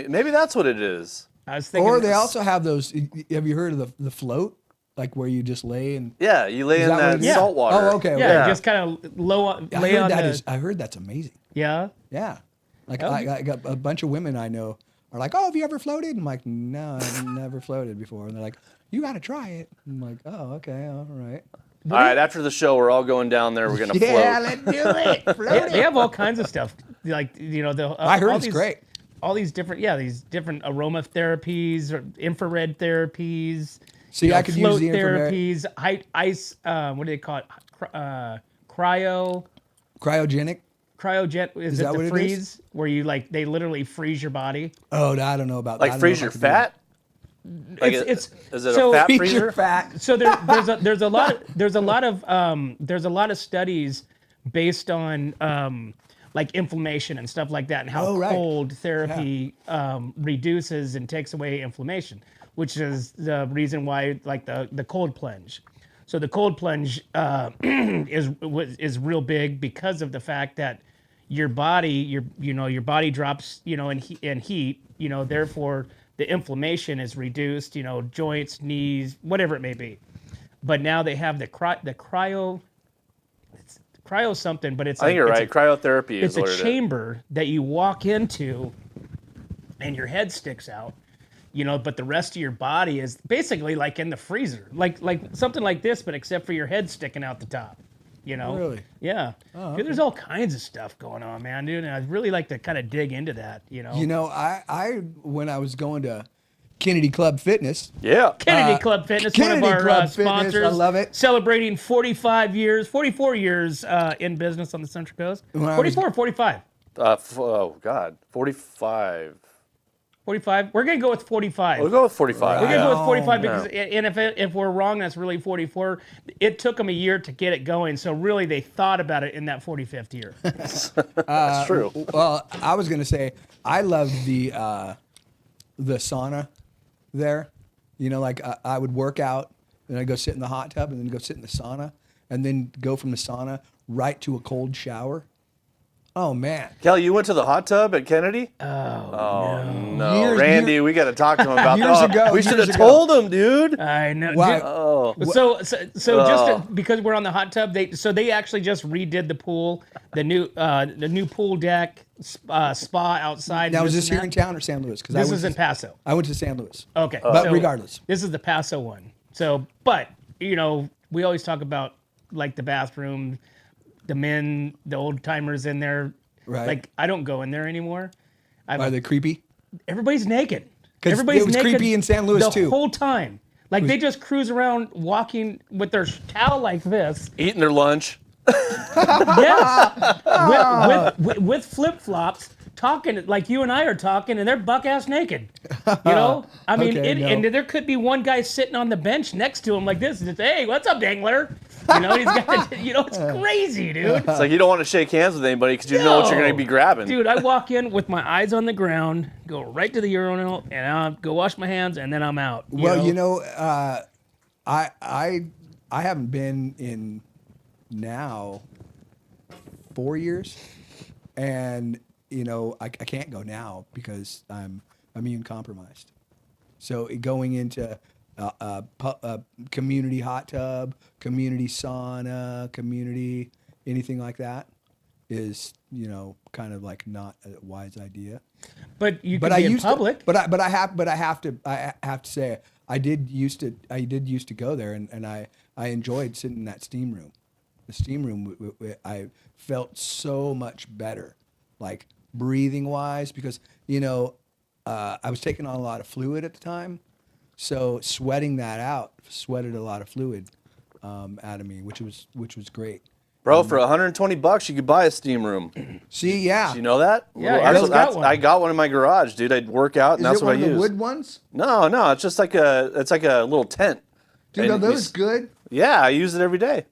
maybe that's what it is. I was thinking. Or they also have those. Have you heard of the float? Like where you just lay and. Yeah, you lay Is in that what that it is? salt water. Oh, okay. okay. Yeah, just kind of lay on the. I heard that's amazing. Yeah. Yeah. Like I got a bunch of women I know are like, oh, have you ever floated? I'm like, no, I've never floated before. And they're like, you got to try it. I'm like, oh, okay, all right. All right, after the show, we're all going down there. We're gonna Yeah, float. let's do it. Float They it. have all kinds of stuff, like you know. I heard all it's these, great. All these different, these different aromatherapies or infrared therapies. See, you know, I could use float the infrared. therapies, ice. What do they call it? Cryo. Cryogenic. Cryojet. Is that it what the it freeze is? where you like they literally freeze your body? Oh, I don't know about that. I Like don't freeze know your if I could do fat. Like It's is it so- a fat that. Freeze freezer? your fat. So there's a lot of studies based on like inflammation and stuff like that, and how Oh, right. cold therapy reduces and takes away inflammation, which is the reason why like the cold plunge. So the cold plunge is real big because of the fact that your body your body drops in heat, therefore the inflammation is reduced, joints, knees, whatever it may be. But now they have the cryo something, but it's I think you're right. Cryotherapy it's is what a it is. chamber that you walk into and your head sticks out, but the rest of your body is basically like in the freezer, like something like this, but except for your head sticking out the top. Really? Yeah. Dude, there's all kinds of stuff going on, man, dude. And I'd really like to kind of dig into that, I when I was going to Kennedy Club Fitness. Yeah. Kennedy Club Fitness, Kennedy one of our Club Fitness, sponsors. I love it. Celebrating 44 years in business on the Central Coast. When I 44 or 45? Oh God, 45. 45? We're going to go with 45. We'll go with 45. We're going to go yeah. with 45 because, and if we're wrong, that's really 44. It took them a year to get it going, so really they thought about it in that 45th year. That's true. Well, I was gonna say I love the sauna there. Like I would work out, then I'd go sit in the hot tub, and then go sit in the sauna, and then go from the sauna right to a cold shower. Oh man! Kelly, you went to the hot tub at Kennedy? Oh, No, Years- Randy, years- we got to talk to him about Years that. ago, We should have years ago. told him, dude. I know. Wow. Dude, Oh, So just because we're on the hot tub, they actually just redid the pool, the new pool deck, spa outside. Now, was this this and here that. in town or San Luis? Because This is in Paso. I went to San Luis. Okay, But so regardless. this is the Paso one. So, but we always talk about like the bathroom, the old timers in there. Right. Like I don't go in there anymore. Are they creepy? Everybody's naked. 'Cause Everybody's it was naked creepy in San Luis, the too. whole time. Like they just cruise around walking with their towel like this. Eating their lunch. Yes. with flip flops, talking like you and I are talking, and they're buck ass naked. You know, I mean, Okay, no. and there could be one guy sitting on the bench next to him like this. And it's, hey, what's up, dangler? You know, he's got, it's crazy, dude. It's like you don't want to shake hands with anybody because you know what you're going to be grabbing. Dude, I walk in with my eyes on the ground, go right to the urinal, and I'll go wash my hands, and then I'm out. I haven't been in now 4 years, and I can't go now because I'm immune compromised. So going into a community hot tub, community sauna, community anything like that is kind of like not a wise idea. But you can be in public. But I have to say I did used to go there, and I enjoyed sitting in that steam room. The steam room, I felt so much better, like breathing wise, because I was taking on a lot of fluid at the time, so sweated a lot of fluid out of me, which was great. Bro, for $120, you could buy a steam room. See, yeah. Do you know that? Yeah, I got one in my garage, dude. I'd work out, and that's what I use. Is it one of the wood ones? No, it's just like a little tent. Dude, are And those good? Yeah, I use it every day.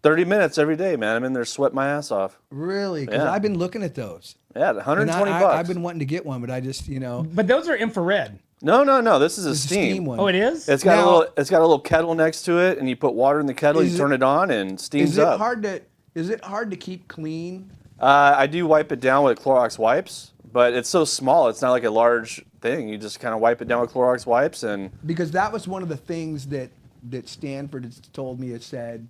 30 minutes every day, man. I'm in there sweating my ass off. Really? Because Yeah. I've been looking at those. Yeah, And $120. I've been wanting to get one, but I just, But those are infrared. No. This is a it's a steam. one. Oh, it is? It's got Now- a little kettle next to it, and you put water in the kettle. You turn it on, and steams Is it up. hard to keep clean? I do wipe it down with Clorox wipes, but it's so small. It's not like a large thing. You just kind of wipe it down with Clorox wipes, and Because that was one of the things that Stanford has told me. It said,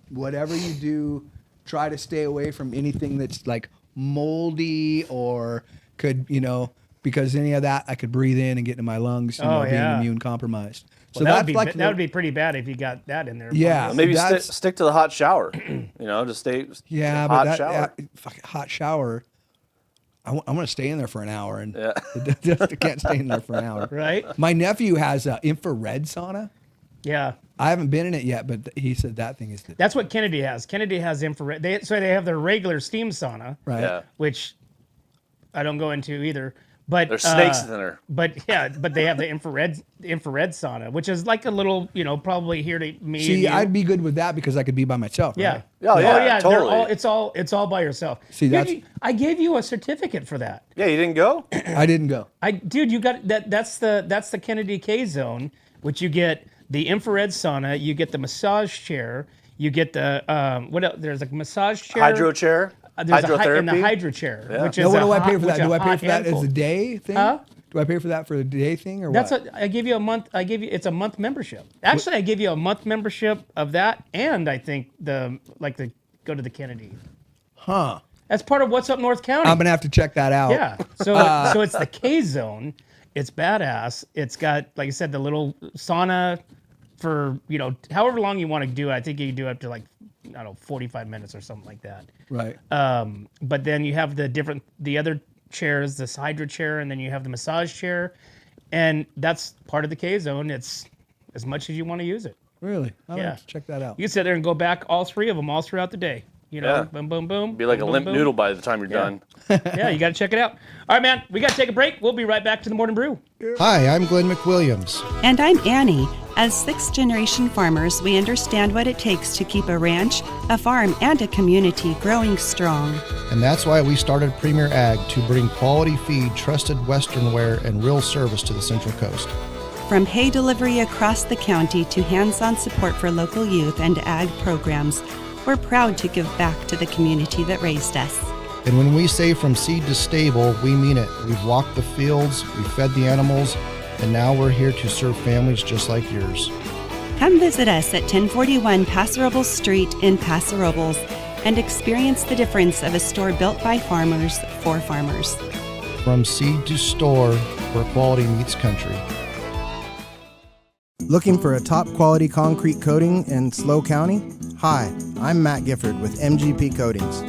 whatever you do, try to stay away from anything that's like moldy or could, because any of that I could breathe in and get into my lungs, being immune compromised. So that would be pretty bad if you got that in there. Yeah. maybe that's- stick to the hot shower. Just stay. Yeah, hot but shower. fucking hot shower. I'm going to stay in there for an hour, and Yeah. I can't stay in there for an hour. Right? My nephew has an infrared sauna. Yeah. I haven't been in it yet, but he said that thing is That's what Kennedy has. Kennedy has infrared. They have their regular steam sauna, right. Yeah. which I don't go into either. But There's snakes in there. But they have the infrared sauna, which is like a little, probably here to me. See, and you. I'd be good with that because I could be by myself. Yeah. Right? Oh, yeah, they're totally. It's all by yourself. See, I gave you a certificate for that. Yeah, you didn't go? I didn't go. Dude, you got that. That's the Kennedy K zone, which you get the infrared sauna, you get the massage chair, you get the what else? There's a massage chair, Hydro chair? there's Hydrotherapy? and the hydro chair, Yeah. which is Now, what do I hot- pay for which that? Do a I pay hot for that handful. as a day thing? Huh? Do I pay for that for a day thing or That's what? what I give you a month. It's a month membership. Actually, I give you a month membership of that, and I think the go to the Kennedy. Huh. That's part of What's Up North County. I'm going to have to check that out. Yeah. So it's the K zone. It's badass. It's got, like I said, the little sauna for, however long you want to do it. I think you can do up to 45 minutes or something like that. Right. But then you have the other chairs, this hydro chair, and then you have the massage chair. And that's part of the K zone. It's as much as you want to use it. Really? I'm going to Yeah. have to check that out. You can sit there and go back all three of them all throughout the day. Yeah. Boom, boom, boom. Be like a boom, limp boom. noodle by the time you're done. Yeah, you got to check it out. All right, man. We got to take a break. We'll be right back to the Morning Brew. Hi, I'm Glenn McWilliams. And I'm Annie. As sixth-generation farmers, we understand what it takes to keep a ranch, a farm, and a community growing strong. And that's why we started Premier Ag to bring quality feed, trusted Western wear, and real service to the Central Coast. From hay delivery across the county to hands-on support for local youth and ag programs, we're proud to give back to the community that raised us. And when we say from seed to stable, we mean it. We've walked the fields, we've fed the animals, and now we're here to serve families just like yours. Come visit us at 1041 Paso Robles Street in Paso Robles and experience the difference of a store built by farmers for farmers. From seed to store, where quality meets country. Looking for a top quality concrete coating in SLO County? Hi, I'm Matt Gifford with MGP Coatings.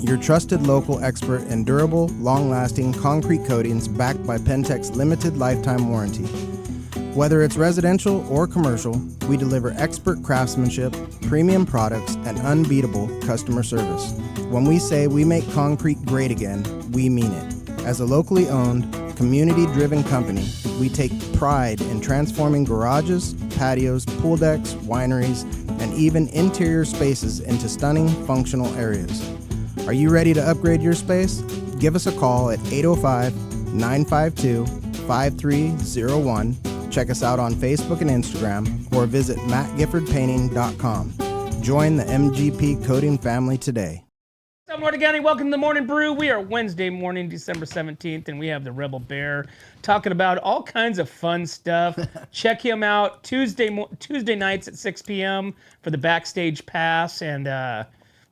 your trusted local expert in durable, long-lasting concrete coatings backed by Pentec's limited lifetime warranty. Whether it's residential or commercial, we deliver expert craftsmanship, premium products, and unbeatable customer service. When we say we make concrete great again, we mean it. As a locally owned, community-driven company, we take pride in transforming garages, patios, pool decks, wineries, and even interior spaces into stunning, functional areas. Are you ready to upgrade your space? Give us a call at 805-952-5301. Check us out on Facebook and Instagram, or visit mattgiffordpainting.com. Join the MGP Coating family today. What's up, North County? Welcome to the Morning Brew. We are Wednesday morning, December 17th, and we have the Rebel Bear talking about all kinds of fun stuff. Check him out Tuesday nights at 6 p.m. for the Backstage Pass, and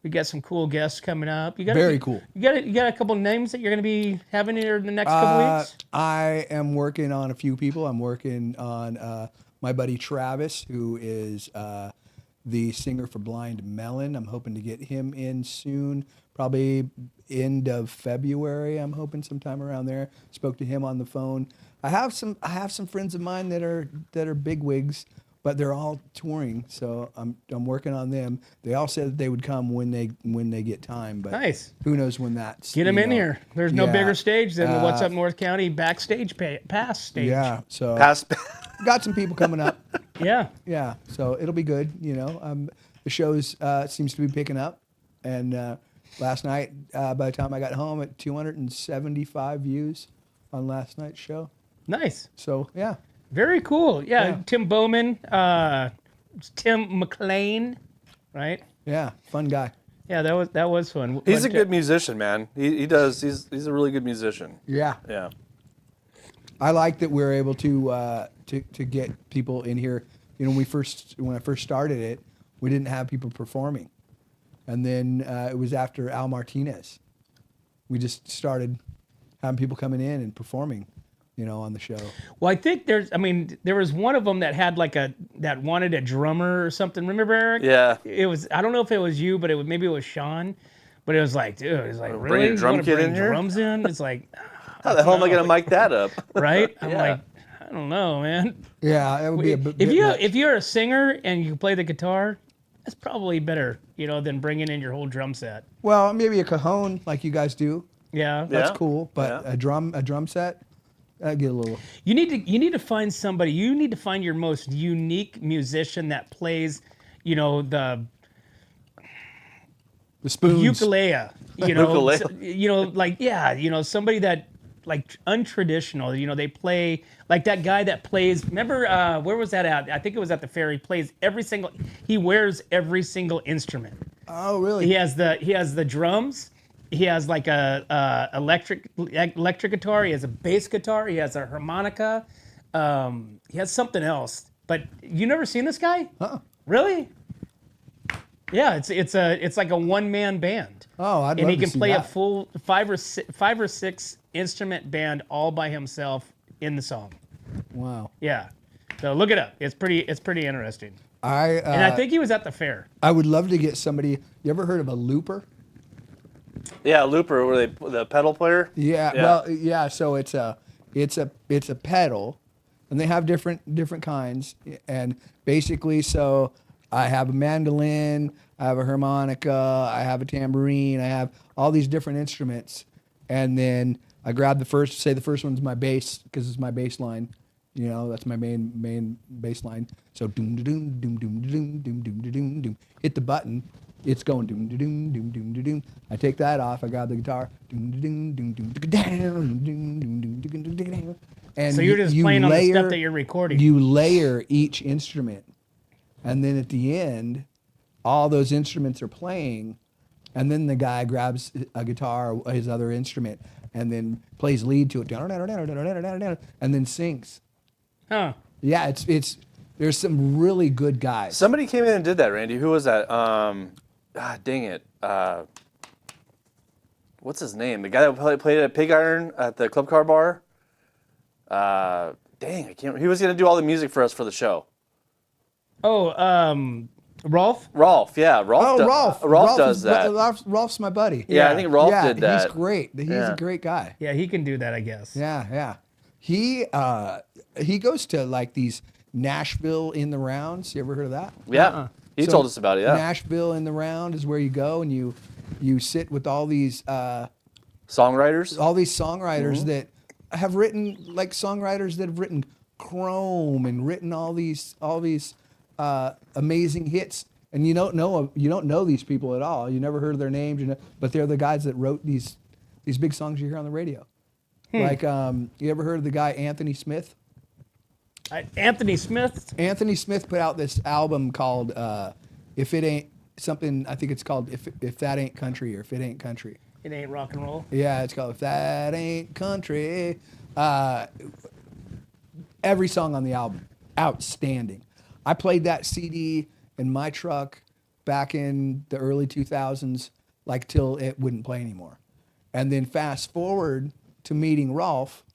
we got some cool guests coming up. Very cool. You got a couple names that you're going to be having here in the next couple weeks? I am working on a few people. I'm working on my buddy Travis, who is the singer for Blind Melon. I'm hoping to get him in soon, probably end of February. I'm hoping sometime around there. Spoke to him on the phone. I have some friends of mine that are bigwigs, but they're all touring, so I'm working on them. They all said that they would come when they get time, but Nice. Who knows when that's. Get him in here. There's no bigger stage than the What's Up North County Backstage Pass stage. Yeah, so Pass. got some people coming up. Yeah. Yeah, so it'll be good. The shows seems to be picking up, and last night, by the time I got home, at 275 views on last night's show. Nice. So yeah. Very cool. Yeah. Yeah. Tim Bowman, Tim McLean, right? Yeah, fun guy. Yeah, that was fun. He's a good musician, man. He's a really good musician. Yeah. Yeah. I like that we're able to get people in here. When I first started it, we didn't have people performing, and then it was after Al Martinez, we just started having people coming in and performing, on the show. Well, I think there was one of them that had that wanted a drummer or something. Remember, Eric? Yeah. It was, I don't know if it was you, but maybe it was Sean. But it was like, dude, it's like, Bring really? a drum You wanna kit bring in here? drums in? It's like, How the hell am I going to mic that up? right? I'm Yeah. like, I don't know, man. Yeah, that would be a bit If you're a singer and you play the guitar, that's probably better, than bringing in your whole drum set. well, maybe a cajon like you guys do. Yeah. That's Yeah. cool, but Yeah. a drum set, that'd get a little. You need to find somebody. You need to find your most unique musician that plays, the spoons. ukulele. Ukulele. Somebody that untraditional. They play like that guy that plays. Remember where was that at? I think it was at the fair. He wears every single instrument. Oh, really? He has the drums. He has like a electric guitar. He has a bass guitar. He has a harmonica. He has something else. But you never seen this guy? Really? Yeah, it's like a one-man band. Oh, I'd and love he to can see play a that. full five or six instrument band all by himself in the song. Wow. Yeah. So look it up. It's pretty interesting. And And I think he was at the fair. I would love to get somebody. You ever heard of a looper? Yeah, Looper, where the pedal player. Yeah. Yeah. Well, yeah. So it's a pedal, and they have different kinds. And basically, so I have a mandolin, I have a harmonica, I have a tambourine, I have all these different instruments, and then I grab the first. Say the first one's my bass because it's my bass line. That's my main bass line. So doom doom doom doom doom doom doom doom doom. Hit the button. It's going doom doom doom doom doom. I take that off. I grab the guitar. Doom doom doom doom doom doom doom doom. And So you're just playing on the stuff that you're recording. You layer each instrument, and then at the end, all those instruments are playing, and then the guy grabs a guitar or his other instrument, and then plays lead to it, and then sings. Huh. Yeah, it's. There's some really good guys. Somebody came in and did that, Randy. Who was that? Dang it. What's his name? The guy that played at Pig Iron at the Club Car Bar? Dang, I can't. He was going to do all the music for us for the show. Oh, Rolf? Rolf, yeah. Rolf does that. Rolf's my buddy. Yeah, I think Rolf did that. He's great. He's a great guy. Yeah, he can do that, I guess. Yeah. He goes to like these Nashville in the rounds. You ever heard of that? Yeah. He told us about it, yeah. Nashville in the round is where you go and you sit with all these songwriters. All these songwriters that have written, like songwriters that have written Chrome and written all these amazing hits. And you don't know these people at all. You never heard of their names, but they're the guys that wrote these big songs you hear on the radio. Like, you ever heard of the guy Anthony Smith? Anthony Smith? Anthony Smith put out this album called If It Ain't something, I think it's called If That Ain't Country, or If It Ain't Country. It ain't rock and roll? Yeah, it's called If That Ain't Country. Every song on the album, outstanding. I played that CD in my truck back in the early 2000s, like till it wouldn't play anymore. And then fast forward to meeting Rolf,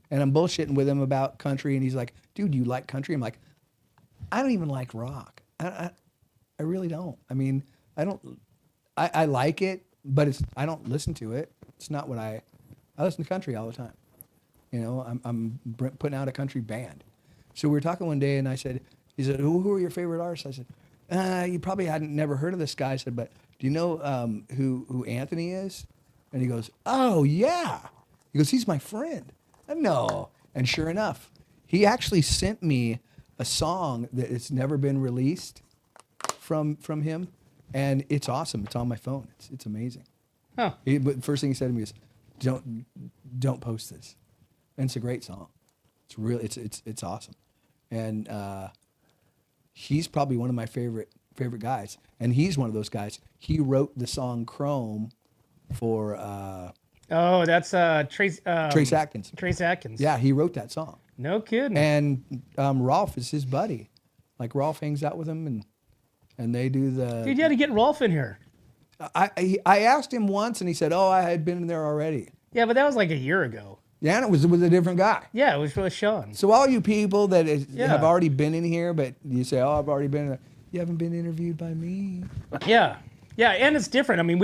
and I'm bullshitting with him about country, and he's like, dude, you like country? I'm like, I don't even like rock. I really don't. I mean, I like it, but I don't listen to it. It's not what I listen to country all the time. You know, I'm putting out a country band. So we were talking one day, and he said, who are your favorite artists? I said, you probably never heard of this guy. I said, but do you know who Anthony is? And he goes, oh, yeah. He goes, he's my friend. No. And sure enough, he actually sent me a song that it's never been released from him, and it's awesome. It's on my phone. It's amazing. Huh. But the first thing he said to me is, don't post this. And it's a great song. It's really it's awesome. And he's probably one of my favorite guys. And he's one of those guys. He wrote the song Chrome for that's Trace Atkins. Trace Atkins. Yeah, he wrote that song. No kidding. And Rolf is his buddy. Like Rolf hangs out with him, and they do the. Dude, you had to get Rolf in here. I asked him once, and he said, "Oh, I had been in there already." Yeah, but that was like a year ago. Yeah, and it was with a different guy. Yeah, it was with Sean. So all you people that have already been in here, but you say, "Oh, I've already been in there," you haven't been interviewed by me. Yeah, and it's different. I mean,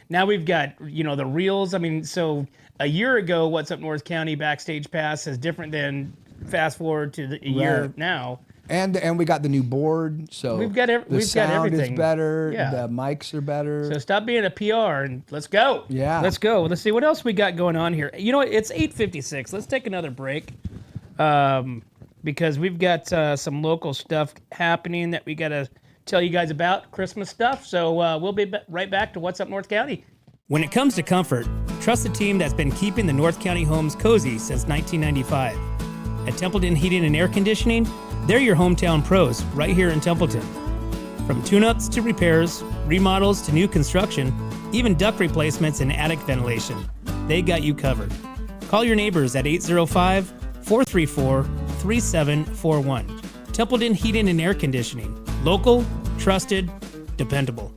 now we've got the reels. I mean, so a year ago, What's Up North County Backstage Pass is different than fast forward to a year now. And we got the new board, so we've got the sound got everything. is better. Yeah. The mics are better. So stop being a PR and let's go. Yeah, let's go. Let's see what else we got going on here. You know what? It's 8:56. Let's take another break, because we've got some local stuff happening that we got to tell you guys about, Christmas stuff. So we'll be right back to What's Up North County. When it comes to comfort, trust the team that's been keeping the North County homes cozy since 1995. At Templeton Heating and Air Conditioning, they're your hometown pros right here in Templeton. From tune-ups to repairs, remodels to new construction, even duct replacements and attic ventilation, they got you covered. Call your neighbors at 805-434-3741. Templeton Heating and Air Conditioning. Local, trusted, dependable.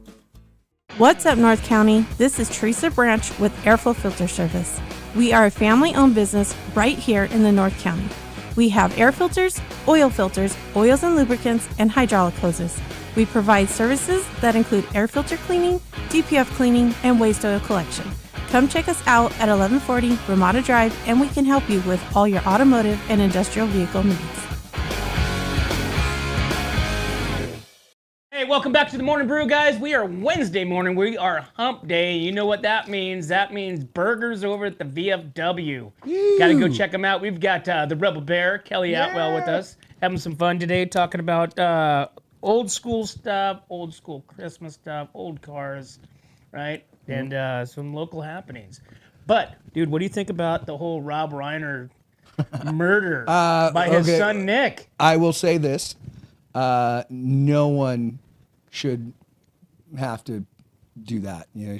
What's up, North County? This is Teresa Branch with Airflow Filter Service. We are a family-owned business right here in the North County. We have air filters, oils and lubricants, and hydraulic hoses. We provide services that include air filter cleaning, DPF cleaning, and waste oil collection. Come check us out at 1140 Ramada Drive, and we can help you with all your automotive and industrial vehicle needs. Hey, welcome back to the Morning Brew, guys. We are Wednesday morning. We are hump day. You know what that means. That means burgers over at the VFW. Got to go check them out. We've got the Rebel Bear, Kelly Atwell, with us. Having some fun today talking about old school stuff, old school Christmas stuff, old cars, right? And some local happenings. But, dude, what do you think about the whole Rob Reiner murder by his son, Nick? I will say this. No one should have to do that. No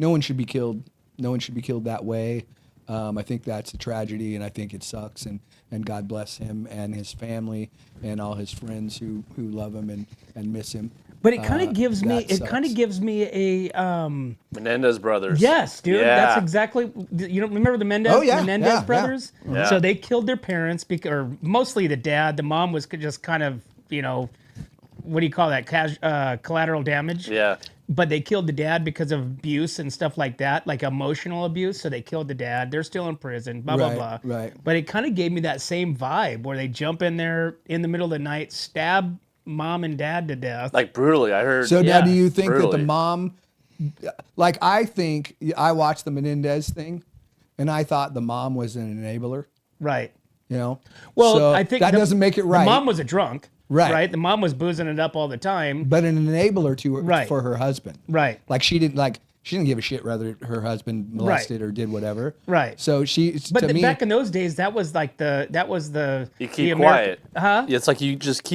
one should be killed. No one should be killed that way. I think that's a tragedy, and I think it sucks. And God bless him and his family and all his friends who love him and miss him. But it kind of gives me a Menendez brothers. Yes, dude. Yeah. That's exactly. You don't remember the Menendez brothers? Yeah. So they killed their parents or mostly the dad. The mom was just kind of what do you call that? Collateral damage. Yeah. But they killed the dad because of abuse and stuff like that, like emotional abuse. So they killed the dad. They're still in prison, blah, Right, blah, blah. right. But it kind of gave me that same vibe where they jump in there in the middle of the night, stab mom and dad to death. Like brutally, I heard. So Yeah, now, do you think that the brutally. mom, like I think, I watched the Menendez thing, and I thought the mom was an enabler. Right. You know. Well, So I think that doesn't make it right. The mom was a drunk. Right. Right. The mom was boozing it up all the time. but an enabler to her, Right. for her husband. Right. Like she didn't give a shit whether her husband molested or did whatever. Right. So she, But to me, back in those days, that was the You the keep Ameri- quiet. Huh? It's like you just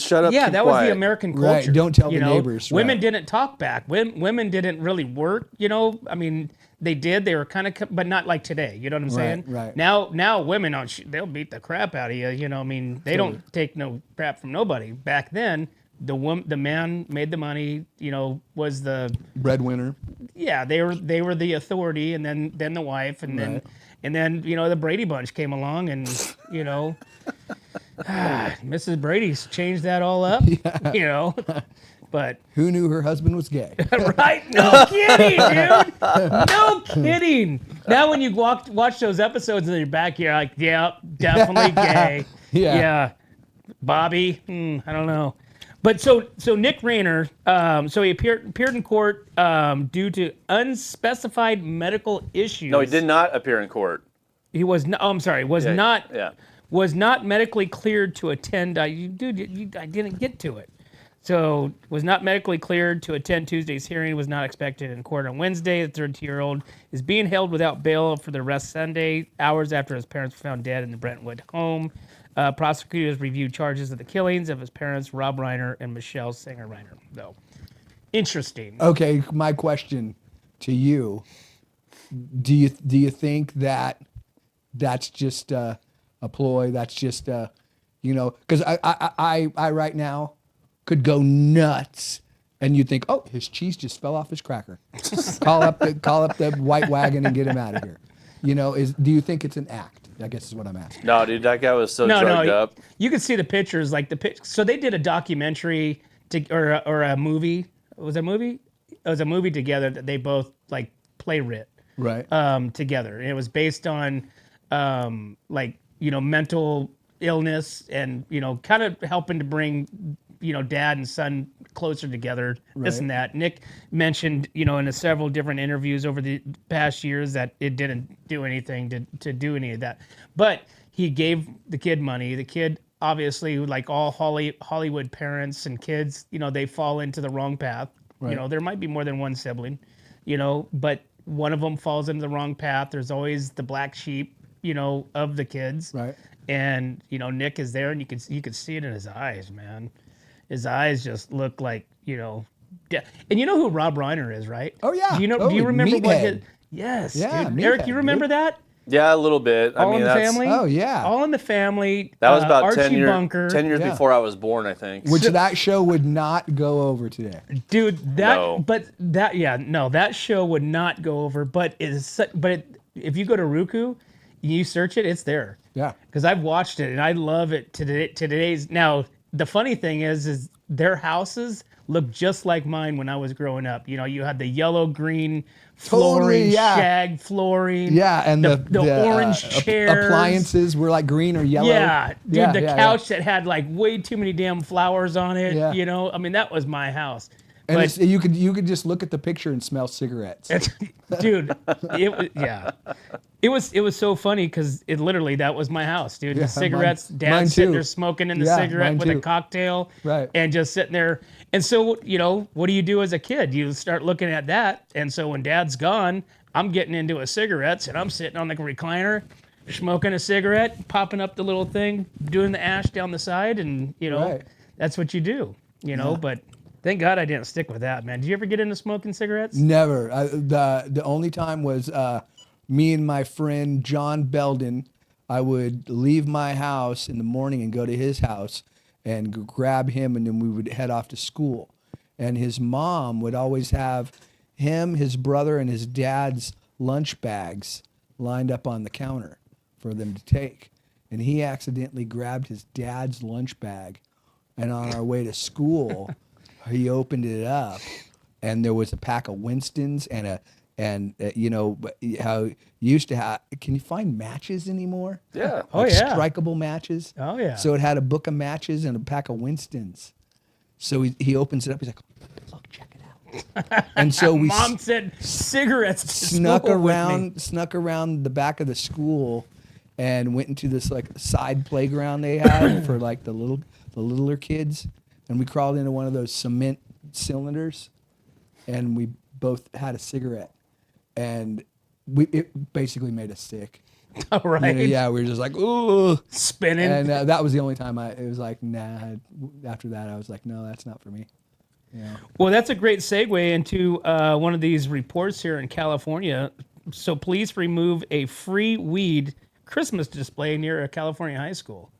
shut up. Yeah, keep that was quiet. the American Right, culture. don't tell you the know? neighbors, Women right. didn't talk back. Women didn't really work. You know, I mean, they did. They were kind of, but not like today. You know what I'm saying? right. Now women, they'll beat the crap out of you. You know, I mean, they don't take no crap from nobody. Back then, the man made the money. You know, was the breadwinner. yeah, they were the authority, and then the wife, and then you know the Brady Bunch came along, and you know, Mrs. Brady's changed that all up. You know, but Who knew her husband was gay? right, no kidding, dude, no kidding. Now when you watch those episodes in your back, you're like, yeah, definitely gay. Yeah. Bobby, I don't know. But so Nick Reiner, so he appeared in court due to unspecified medical issues. No, he did not appear in court. He was not. Oh, I'm sorry. Was not. Yeah. Was not medically cleared to attend. I didn't get to it. So was not medically cleared to attend Tuesday's hearing. Was not expected in court on Wednesday. The 32-year-old is being held without bail for the arrest Sunday, hours after his parents were found dead in the Brentwood home. Prosecutors reviewed charges of the killings of his parents, Rob Reiner and Michelle Singer Reiner. Though, interesting. Okay, my question to you: Do you think that that's just a ploy? That's just because I right now could go nuts, and you'd think, oh, his cheese just fell off his cracker. call up the white wagon and get him out of here. You know, do you think it's an act? I guess is what I'm asking. No, dude, that guy was so drugged up. You could see the pictures, like so they did a documentary or a movie. Was it a movie? It was a movie together that they both like writ Right. together. And it was based on mental illness and kind of helping to bring dad and son closer together, this and that. Nick mentioned, in several different interviews over the past years that it didn't do anything to do any of that. But he gave the kid money. The kid, obviously, like all Hollywood parents and kids, they fall into the wrong path. Right. There might be more than one sibling, but one of them falls into the wrong path. There's always the black sheep, of the kids. Right. And, Nick is there, and you could see it in his eyes, man. His eyes just look like, and you know who Rob Reiner is, right? Oh, yeah. Do you Totally. you remember what Meathead. his... Yes, Yeah, dude. Eric, Meathead, you remember dude. that? Yeah, a little bit. All in the that's Family? Oh, yeah. All in the Family. that was about Archie 10 years Bunker. 10 years Yeah. before I was born, I think. Which that show would not go over today. Dude, No. that show would not go over, but if you go to Roku, you search it, it's there. Yeah. Because I've watched it and I love it to today's. Now, the funny thing is their houses look just like mine when I was growing up. You had the yellow green flooring, Totally, yeah. shag flooring. Yeah, and the orange chairs. appliances were like green or yellow. Yeah, dude, the yeah. couch that had like way too many damn flowers on it. Yeah. I mean, that was my house. And But you could just look at the picture and smell cigarettes. dude, it was so funny because it literally, that was my house, dude. Yeah, The cigarettes, mine dad sitting too. there smoking in the Yeah, cigarette mine with a too. cocktail, Right. and just sitting there. And so, what do you do as a kid? You start looking at that. And so when dad's gone, I'm getting into a cigarettes and I'm sitting on the recliner, smoking a cigarette, popping up the little thing, doing the ash down the side, and Right. that's what you do, But thank God I didn't stick with that, man. Did you ever get into smoking cigarettes? Never. The only time was me and my friend John Belden. I would leave my house in the morning and go to his house and grab him, and then we would head off to school. And his mom would always have him, his brother, and his dad's lunch bags lined up on the counter for them to take. And he accidentally grabbed his dad's lunch bag And on our way to school, he opened it up, and there was a pack of Winstons and you know how you used to have. Can you find matches anymore? Yeah. Oh, yeah. Strikeable matches. Oh, yeah. So it had a book of matches and a pack of Winstons. So he opens it up. He's like, "Look, check it out." And so we Mom said cigarettes to snuck school with me. around the back of the school, and went into this like side playground they had for like the littler kids, and we crawled into one of those cement cylinders, and we both had a cigarette, and it basically made us sick. All right. You know, yeah, we were just like, ooh, Spinning. and that was the only time it was like, nah. After that, I was like, no, that's not for me. Yeah. Well, that's a great segue into one of these reports here in California. So police remove a free weed Christmas display near a California high school.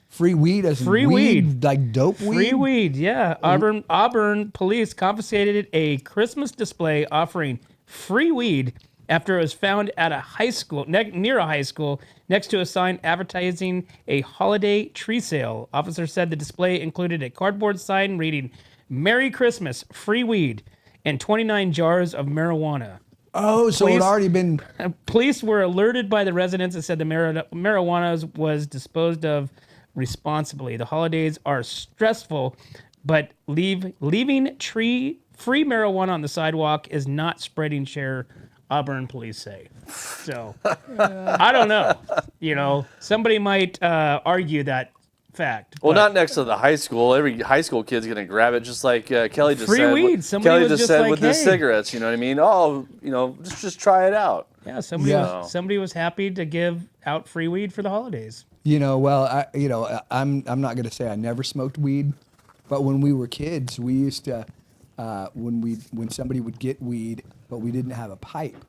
Free weed as in Free weed. like dope weed. Free weed, yeah. Auburn police confiscated a Christmas display offering free weed after it was found at a high school, near a high school, next to a sign advertising a holiday tree sale. Officers said the display included a cardboard sign reading, "Merry Christmas, free weed," and 29 jars of marijuana. Oh, so it Police- had already been. Police were alerted by the residents and said the marijuana was disposed of responsibly. The holidays are stressful, but leaving free marijuana on the sidewalk is not spreading cheer, Auburn police say. So, I don't know. You know, somebody might argue that fact. Well, but- not next to the high school. Every high school kid's gonna grab it, just like Kelly just Free said. weed. Somebody Kelly was just just said like, with the hey. cigarettes. You know what I mean? Oh, you know, just try it out. Yeah, somebody, Yeah. somebody was happy to give out free weed for the holidays. You know, well, I'm not gonna say I never smoked weed, but when we were kids, we used to when somebody would get weed, but we didn't have a pipe.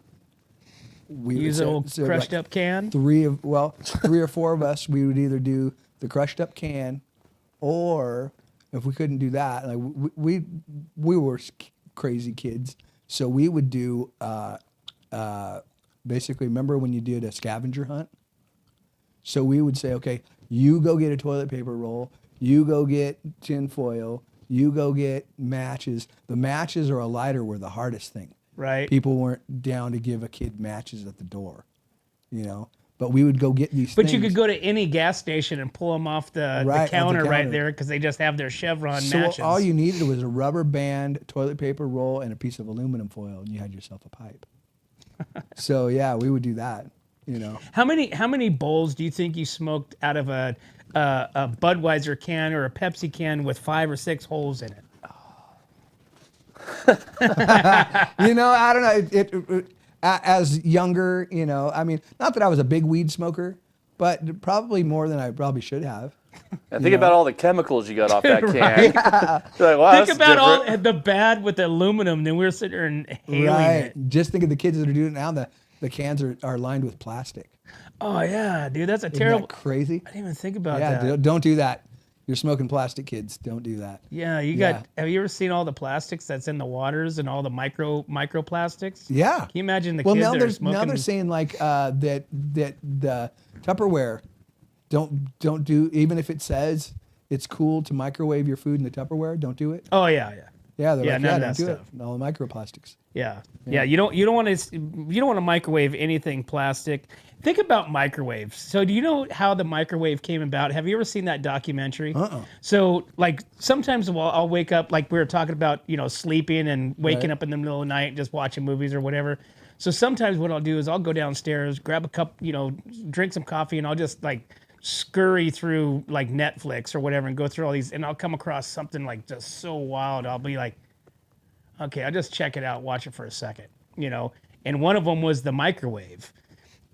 We would Use an say- old so crushed like up can. three or four of us, we would either do the crushed up can, or if we couldn't do that, like we were crazy kids, so we would do basically. Remember when you did a scavenger hunt? So we would say, okay, you go get a toilet paper roll, you go get tin foil, you go get matches. The matches or a lighter were the hardest thing. Right. People weren't down to give a kid matches at the door, you know. But we would go get these But things. you could go to any gas station and pull them off the, Right, off the counter right counter. there because they just have their Chevron So matches. all you needed was a rubber band, toilet paper roll, and a piece of aluminum foil, and you had yourself a pipe. So yeah, we would do that, you know. How many bowls do you think you smoked out of a Budweiser can or a Pepsi can with 5 or 6 holes in it? You know, I don't know. As younger, you know, I mean, not that I was a big weed smoker, but probably more than I probably should have. And think about all the chemicals you got off that can. You're like, wow, Think that's about all different. the bad with the aluminum. Then we were sitting there inhaling Right. it. Just think of the kids that are doing it now. The cans are lined with plastic. Oh yeah, dude, that's a Isn't terrible. that crazy? I didn't even think about Yeah, that. don't do that. You're smoking plastic, kids. Don't do that. Yeah, you Yeah. got. Have you ever seen all the plastics that's in the waters and all the microplastics? Yeah. Can you imagine the Well, kids now that they're are smoking? now they're saying like that the Tupperware don't do, even if it says it's cool to microwave your food in the Tupperware. Don't do it. Oh yeah, yeah. Yeah, they're Yeah, like, none of don't that do stuff. it. All the microplastics. Yeah. Yeah, you don't want to microwave anything plastic. Think about microwaves. So do you know how the microwave came about? Have you ever seen that documentary? So like sometimes I'll wake up, like we were talking about, you know, sleeping and waking Right. up in the middle of the night and just watching movies or whatever. So sometimes what I'll do is I'll go downstairs, grab a cup, you know, drink some coffee, and I'll just like scurry through like Netflix or whatever and go through all these, and I'll come across something like just so wild. I'll be like, okay, I'll just check it out, watch it for a second, you know. And one of them was the microwave.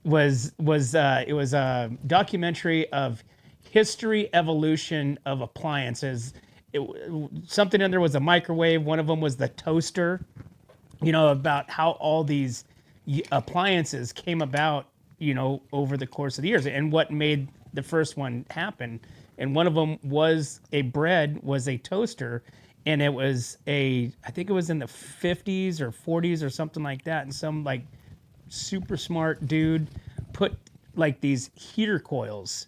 It was a documentary of history evolution of appliances. Something in there was a microwave. One of them was the toaster. You know, about how all these appliances came about, you know, over the course of the years, and what made the first one happen. And one of them was a toaster. And it was I think it was in the 50s or 40s or something like that. And some like super smart dude put like these heater coils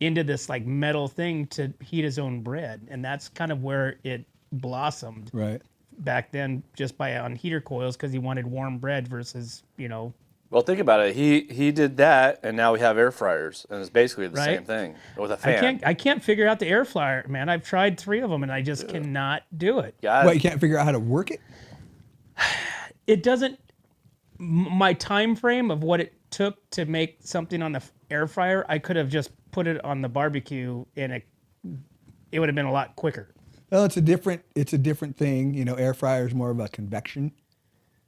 into this like metal thing to heat his own bread, and that's kind of where it blossomed. Right. Back then, just on heater coils, because he wanted warm bread versus Well, think about it. He did that, and now we have air fryers, and it's basically the Right. same thing with a fan. I can't figure out the air fryer, man. I've tried 3 of them, and I just cannot do it. Yeah, What, you can't figure out how to work it? It doesn't. My time frame of what it took to make something on the air fryer, I could have just put it on the barbecue, and it would have been a lot quicker. Well, it's a different thing. Air fryer is more of a convection.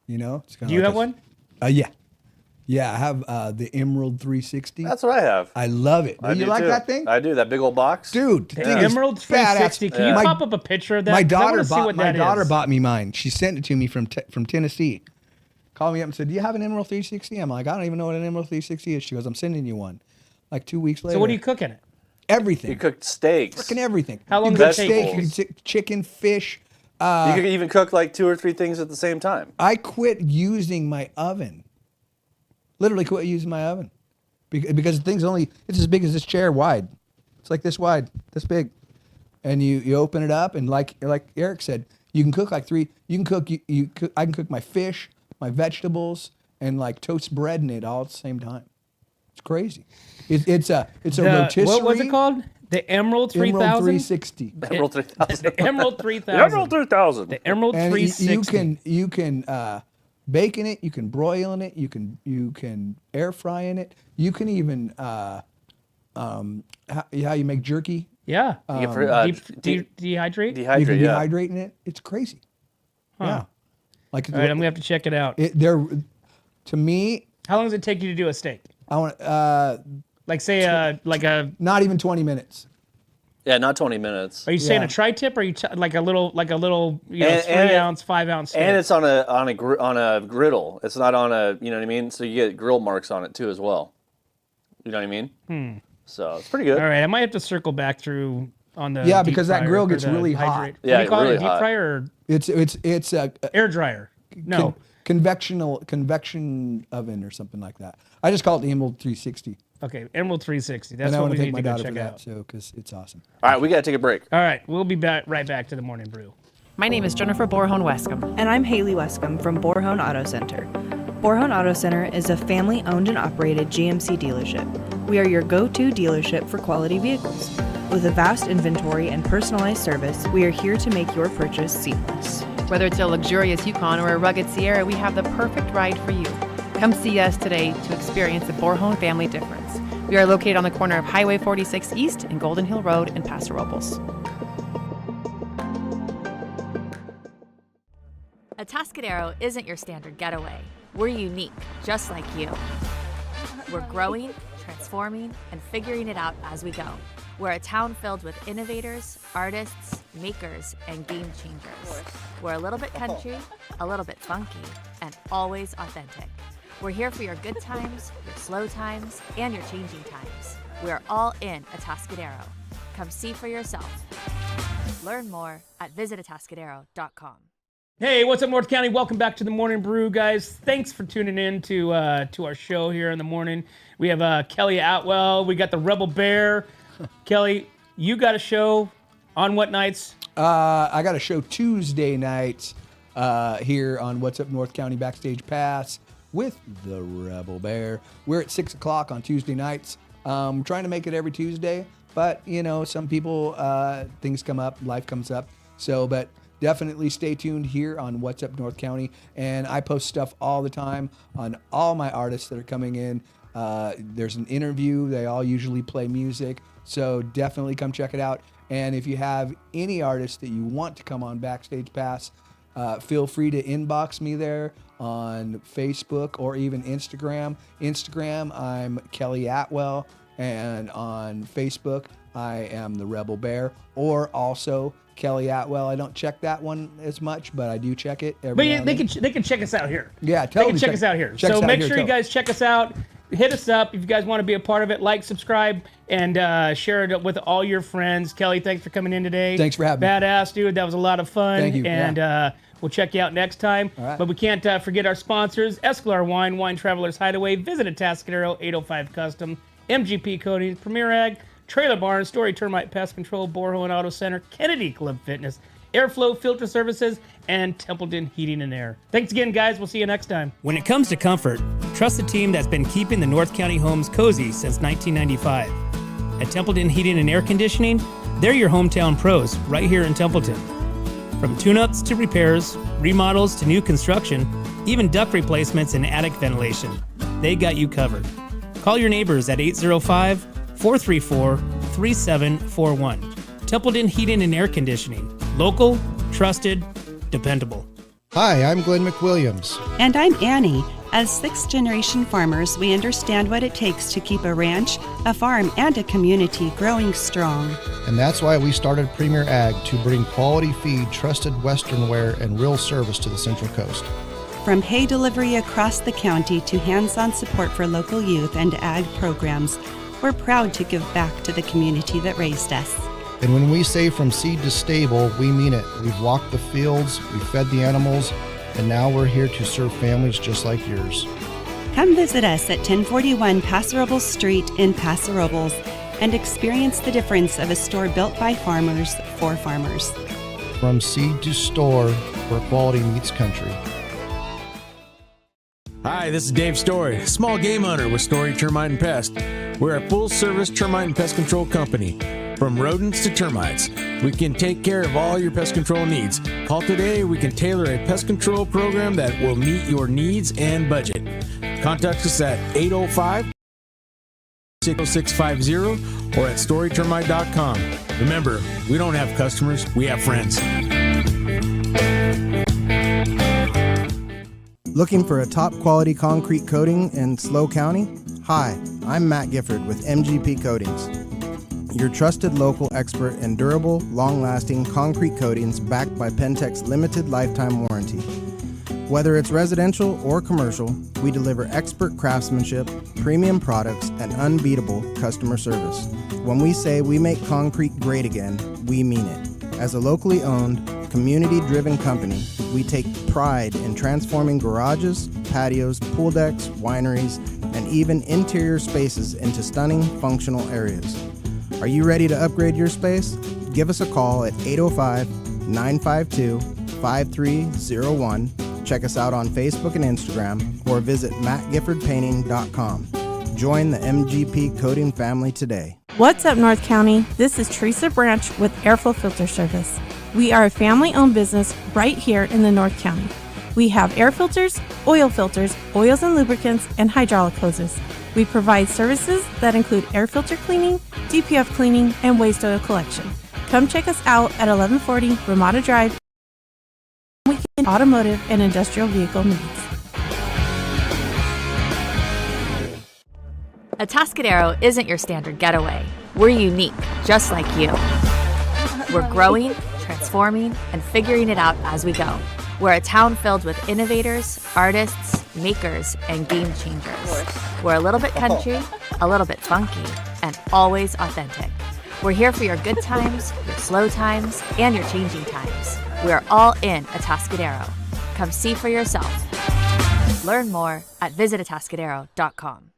It's Do you have one? Yeah. Yeah, I have the Emerald 360. that's what I have. I love it. I Do you do like too. that thing? I do. That big old box. Dude, the The thing is Emerald badass. 360. Can you pop up a picture of that? My 'Cause I wanna daughter see bought what my that daughter is. bought me mine. She sent it to me from Tennessee. Called me up and said, "Do you have an Emerald 360?" I'm like, "I don't even know what an Emerald 360 is." She goes, "I'm sending you one." Like 2 weeks later. So what do you cook in it? Everything. You cooked steaks. Freaking everything. How long you does cook it take? steak, you can cook chicken, fish. You could even cook like 2 or 3 things at the same time. I quit using my oven. Literally quit using my oven. Because the thing's it's as big as this chair wide. It's like this wide, this big. And you open it up, and like Eric said, you can cook like 3. You can cook, I can cook my fish, my vegetables, and like toast bread in it all at the same time. It's crazy. It's a rotisserie. What was it called? The Emerald 3000? Emerald 360. Emerald 3000. The Emerald 3000. Emerald 3000. The Emerald And 360. you can bake in it, you can broil in it, you can air fry in it. You can even how you make jerky. Yeah. Dehydrate? You Dehydrate, can yeah. dehydrate in it. It's crazy. Yeah. Like All right, I'm going to have to check it out. To me, How long does it take you to do a steak? I want Like say like a not even 20 minutes. Yeah, not 20 minutes. are you saying Yeah. a tri-tip or are you like a little 3 And ounce, 5 ounce steak? And it's on a griddle. It's not on a, you know what I mean? So you get grill marks on it too as well. You know what I mean? So it's pretty good. All right, I might have to circle back through on the Yeah, deep because that fryer grill or gets the really hot. hydrate. Yeah, What do you call really it? A deep hot. fryer or It's a air dryer? No. convection oven or something like that. I just call it the Emerald 360. Okay, Emerald 360. That's And I what want we to need take my to go daughter check for that out. too, because it's awesome. All right, we got to take a break. All right, we'll be right back to the morning brew. My name is Jennifer Borhone Wescombe. And I'm Haley Wescombe from Borhone Auto Center. Borhone Auto Center is a family-owned and operated GMC dealership. We are your go-to dealership for quality vehicles. With a vast inventory and personalized service, we are here to make your purchase seamless. Whether it's a luxurious Yukon or a rugged Sierra, we have the perfect ride for you. Come see us today to experience the Borhone family difference. We are located on the corner of Highway 46 East and Golden Hill Road in Paso Robles. Atascadero isn't your standard getaway. We're unique, just like you. We're growing, transforming, and figuring it out as we go. We're a town filled with innovators, artists, makers, and game changers. We're a little bit country, a little bit funky, and always authentic. We're here for your good times, your slow times, and your changing times. We're all in Atascadero. Come see for yourself. Learn more at visitatascadero.com. Hey, what's up, North County? Welcome back to the Morning Brew, guys. Thanks for tuning in to our show here in the morning. We have Kelly Atwell. We got the Rebel Bear. Kelly, you got a show on what nights? I got a show Tuesday nights here on What's Up North County Backstage Pass with the Rebel Bear. We're at 6 o'clock on Tuesday nights. We're trying to make it every Tuesday, but some people, things come up, life comes up. But definitely stay tuned here on What's Up North County. And I post stuff all the time on all my artists that are coming in. There's an interview. They all usually play music. So definitely come check it out. And if you have any artist that you want to come on Backstage Pass, feel free to inbox me there on Facebook or even Instagram. Instagram, I'm Kelly Atwell. And on Facebook, I am the Rebel Bear. Or also Kelly Atwell. I don't check that one as much, but I do check it every now and But then. they can check us out here. Yeah, They can check us out here. check us So out make here, sure you too. guys check us out. Hit us up if you guys want to be a part of it. Like, subscribe, and share it with all your friends. Kelly, thanks for coming in today. Thanks for having me. Badass, dude. That was a lot of fun. Thank you, And we'll check you out next time. All right. But we can't forget our sponsors: Escalar Wine, Wine Travelers Hideaway, Visit Atascadero, 805 Custom, MGP Coatings, Premier Ag, Trailer Barn, Story Termite Pest Control, Borehole and Auto Center, Kennedy Club Fitness, Airflow Filter Services, and Templeton Heating and Air. Thanks again, guys. We'll see you next time. When it comes to comfort, trust the team that's been keeping the North County homes cozy since 1995. At Templeton Heating and Air Conditioning, they're your hometown pros right here in Templeton. From tune-ups to repairs, remodels to new construction, even duct replacements and attic ventilation, they got you covered. Call your neighbors at 805-434-3741. Templeton Heating and Air Conditioning. Local, trusted, dependable. Hi, I'm Glenn McWilliams. And I'm Annie. As sixth-generation farmers, we understand what it takes to keep a ranch, a farm, and a community growing strong. And that's why we started Premier Ag to bring quality feed, trusted Western wear, and real service to the Central Coast. From hay delivery across the county to hands-on support for local youth and ag programs, we're proud to give back to the community that raised us. And when we say from seed to stable, we mean it. We've walked the fields, we've fed the animals, and now we're here to serve families just like yours. Come visit us at 1041 Paso Robles Street in Paso Robles and experience the difference of a store built by farmers for farmers. From seed to store, where quality meets country. Hi, this is Dave Story, small game hunter with Story Termite and Pest. We're a full-service termite and pest control company. From rodents to termites, we can take care of all your pest control needs. Call today, we can tailor a pest control program that will meet your needs and budget. Contact us at 805-60650 or at storytermite.com. Remember, we don't have customers, we have friends. Looking for a top quality concrete coating in SLO County? Hi, I'm Matt Gifford with MGP Coatings, your trusted local expert in durable, long-lasting concrete coatings backed by Pentec's limited lifetime warranty. Whether it's residential or commercial, we deliver expert craftsmanship, premium products, and unbeatable customer service. When we say we make concrete great again, we mean it. As a locally owned, community-driven company, we take pride in transforming garages, patios, pool decks, wineries, and even interior spaces into stunning, functional areas. Are you ready to upgrade your space? Give us a call at 805-952-5301. Check us out on Facebook and Instagram, or visit mattgiffordpainting.com. Join the MGP Coating family today. What's up, North County? This is Teresa Branch with Airflow Filter Service. We are a family-owned business right here in the North County. We have air filters, oils and lubricants, and hydraulic hoses. We provide services that include air filter cleaning, DPF cleaning, and waste oil collection. Come check us out at 1140 Ramada Drive. We can automotive and industrial vehicle needs. Atascadero isn't your standard getaway. We're unique, just like you. We're growing, transforming, and figuring it out as we go. We're a town filled with innovators, artists, makers, and game changers. We're a little bit country, a little bit funky, and always authentic. We're here for your good times, your slow times, and your changing times. We are all in Atascadero. Come see for yourself. Learn more at visitatascadero.com.